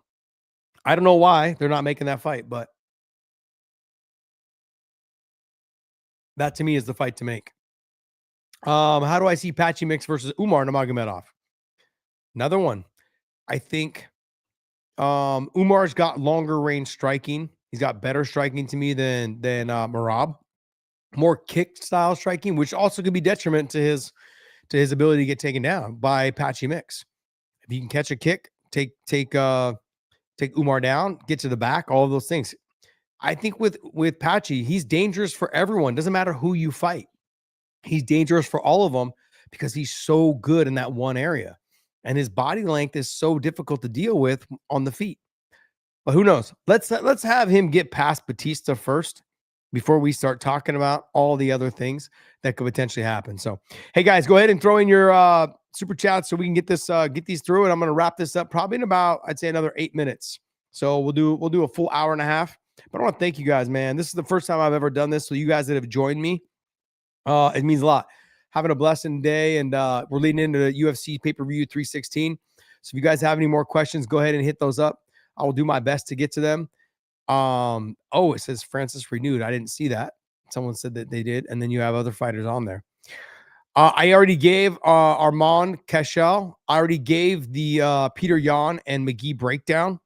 I don't know why they're not making that fight, but that to me is the fight to make. How do I see Patchy Mix versus Umar Nurmagomedov? Another one. I think Umar's got longer range striking. He's got better striking to me than Merab. More kick style striking, which also could be detriment to his ability to get taken down by Patchy Mix. If he can catch a kick, take Umar down, get to the back, all of those things. I think with Patchy, he's dangerous for everyone. Doesn't matter who you fight. He's dangerous for all of them because he's so good in that one area. And his body length is so difficult to deal with on the feet. But who knows? Let's have him get past Batista first before we start talking about all the other things that could potentially happen. So, hey guys, go ahead and throw in your super chat so we can get these through. And I'm going to wrap this up probably in about, I'd say, another 8 minutes. So we'll do a full hour and a half. But I want to thank you guys, man. This is the first time I've ever done this. So you guys that have joined me, it means a lot. Having a blessed day, and we're leading into the UFC pay-per-view 316. So if you guys have any more questions, go ahead and hit those up. I will do my best to get to them. It says Francis renewed. I didn't see that. Someone said that they did, and then you have other fighters on there. I already gave Armand Cashel. I already gave the Peter Yan and McGee breakdown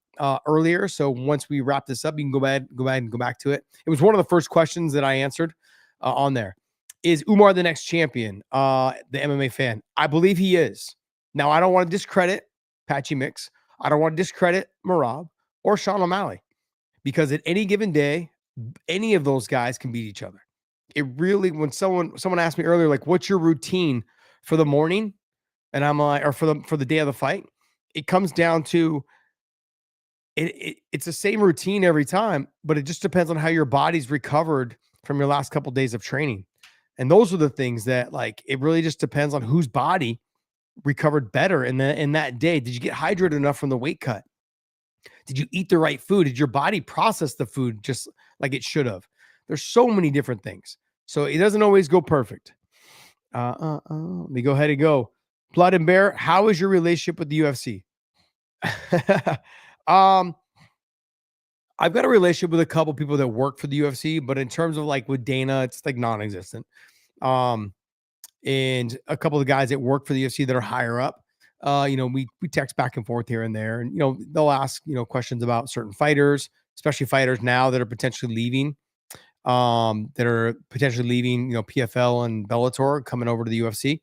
earlier. So once we wrap this up, you can go ahead and go back to it. It was one of the first questions that I answered on there. Is Umar the next champion? The MMA fan. I believe he is. Now, I don't want to discredit Patchy Mix. I don't want to discredit Merab or Sean O'Malley, because at any given day, any of those guys can beat each other. It really, when someone asked me earlier, like, what's your routine for the morning? And I'm like, or for the day of the fight, it comes down to it's the same routine every time, but it just depends on how your body's recovered from your last couple of days of training. And those are the things that, like, it really just depends on whose body recovered better in that day. Did you get hydrated enough from the weight cut? Did you eat the right food? Did your body process the food just like it should have? There's so many different things. So it doesn't always go perfect. Let me go ahead and go. Blood and Bear, how is your relationship with the UFC? I've got a relationship with a couple people that work for the UFC, but in terms of like with Dana, it's like non-existent. And a couple of guys that work for the UFC that are higher up, we text back and forth here and there, and they'll ask questions about certain fighters, especially fighters now that are potentially leaving, PFL and Bellator, coming over to the UFC.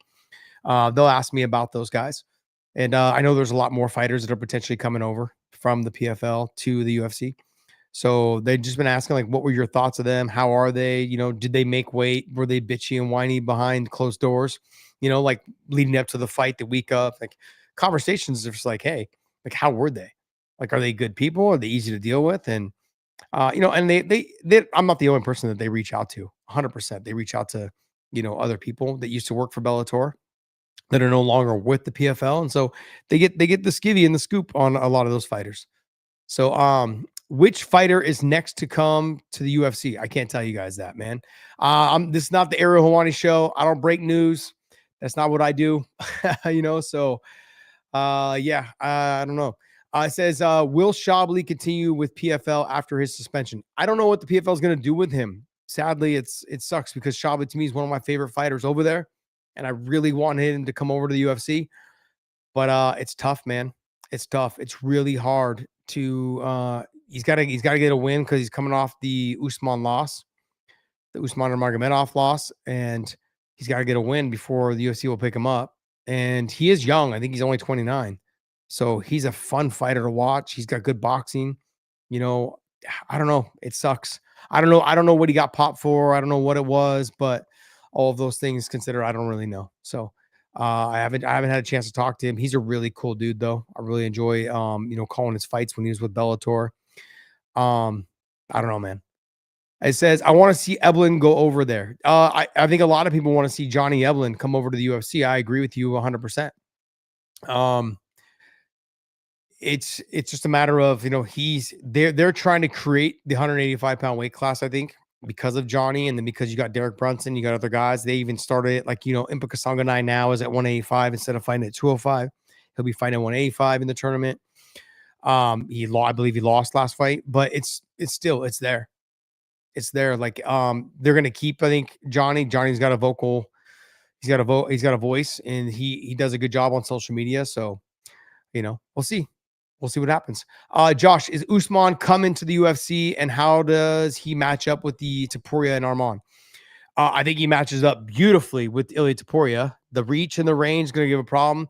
They'll ask me about those guys, and I know there's a lot more fighters that are potentially coming over from the PFL to the UFC. So they've just been asking, like, what were your thoughts of them? How are they? Did they make weight? Were they bitchy and whiny behind closed doors? Like leading up to the fight the week of, like, conversations are just like, hey, like, how were they? Like, are they good people? Are they easy to deal with? And and they I'm not the only person that they reach out to. 100%. They reach out to, other people that used to work for Bellator that are no longer with the PFL, and so they get the skivvy and the scoop on a lot of those fighters. So, which fighter is next to come to the UFC? I can't tell you guys that, man. This is not the Ariel Helwani show. I don't break news. That's not what I do. So yeah, I don't know. It says, will Shabley continue with PFL after his suspension? I don't know what the PFL is going to do with him. Sadly, it sucks because Shabley to me is one of my favorite fighters over there, and I really wanted him to come over to the UFC. But it's tough, man. It's tough. It's really hard to. He's got to get a win because he's coming off the Usman loss, the Usman Nurmagomedov loss, and he's got to get a win before the UFC will pick him up. And he is young. I think he's only 29. So he's a fun fighter to watch. He's got good boxing. You know, I don't know. It sucks. I don't know. I don't know what he got popped for. I don't know what it was, but all of those things considered, I don't really know. So I haven't had a chance to talk to him. He's a really cool dude though. I really enjoy calling his fights when he was with Bellator. I don't know, man. It says, I want to see Eblin go over there. I think a lot of people want to see Johnny Eblin come over to the UFC. I agree with you 100%. It's just a matter of, they're trying to create the 185-pound weight class, I think, because of Johnny, and then because you got Derek Brunson, you got other guys. They even started it like, Impa Kasanganai now is at 185 instead of fighting at 205. He'll be fighting at 185 in the tournament. I believe he lost last fight, but it's there. It's there. Like, they're gonna keep, I think, Johnny. Johnny's got a vocal, he's got a voice, and he does a good job on social media. So, we'll see. We'll see what happens. Josh, is Usman coming to the UFC, and how does he match up with the Topuria and Arman? I think he matches up beautifully with Ilia Topuria. The reach and the range is going to give a problem.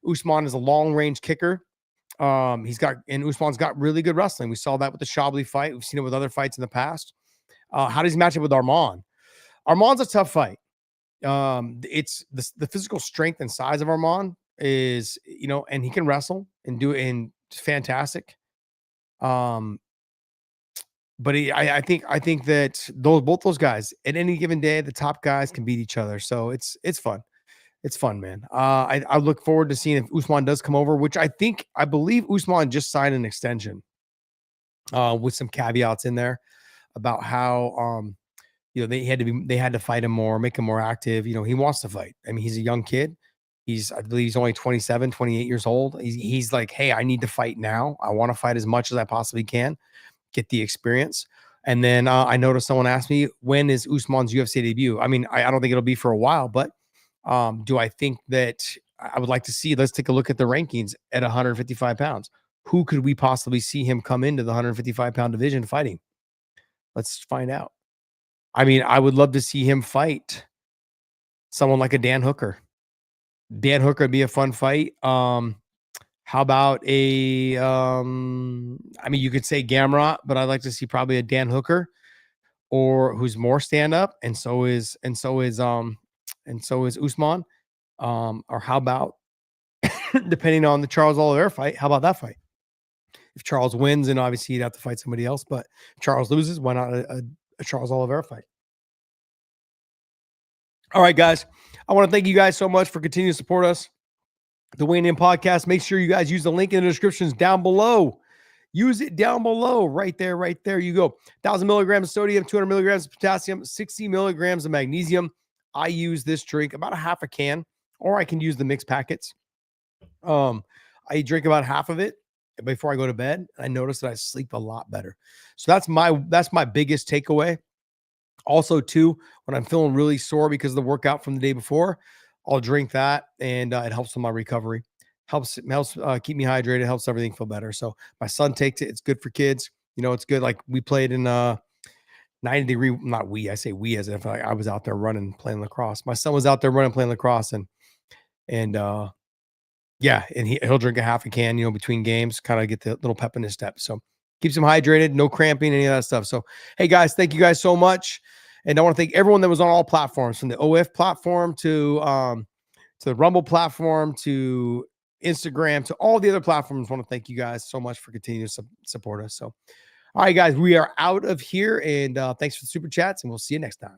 Usman is a long range kicker. Usman's got really good wrestling. We saw that with the Shabley fight. We've seen it with other fights in the past. How does he match up with Arman? Arman's a tough fight. It's the physical strength and size of Arman is, and he can wrestle and do it in fantastic. But I think that both those guys at any given day, the top guys can beat each other. So it's fun. It's fun, man. I look forward to seeing if Usman does come over, which I believe Usman just signed an extension with some caveats in there about how they had to fight him more, make him more active. He wants to fight. I mean, he's a young kid. I believe he's only 27, 28 years old. He's like, hey, I need to fight now. I want to fight as much as I possibly can, get the experience. And then I noticed someone asked me, when is Usman's UFC debut? I mean, I don't think it'll be for a while, but do I think that I would like to see? Let's take a look at the rankings at 155 pounds. Who could we possibly see him come into the 155-pound division fighting? Let's find out. I mean, I would love to see him fight someone like a Dan Hooker. Dan Hooker would be a fun fight. How about a I mean, you could say Gamrot, but I'd like to see probably a Dan Hooker, or who's more stand up, and so is Usman. Or how about depending on the Charles Oliveira fight, how about that fight? If Charles wins, then obviously he'd have to fight somebody else, but if Charles loses, why not a Charles Oliveira fight? All right, guys. I want to thank you guys so much for continuing to support us. The Weighing In Podcast. Make sure you guys use the link in the descriptions down below. Use it down below. Right there. You go. 1,000 milligrams of sodium, 200 milligrams of potassium, 60 milligrams of magnesium. I use this drink about a half a can, or I can use the mixed packets. I drink about half of it before I go to bed. I notice that I sleep a lot better. So that's my biggest takeaway. Also, too, when I'm feeling really sore because of the workout from the day before, I'll drink that, and it helps with my recovery. Helps keep me hydrated. Helps everything feel better. So my son takes it. It's good for kids. It's good. Like we played in 90-degree. Not we. I say we as if I was out there running, playing lacrosse. My son was out there running, playing lacrosse, and yeah, and he'll drink a half a can, between games, kind of get the little pep in his step. So keeps him hydrated, no cramping, any of that stuff. So, hey guys, thank you guys so much. And I want to thank everyone that was on all platforms, from the OF platform to the Rumble platform to Instagram, to all the other platforms. I want to thank you guys so much for continuing to support us. So, all right, guys, we are out of here, and thanks for the super chats, and we'll see you next time.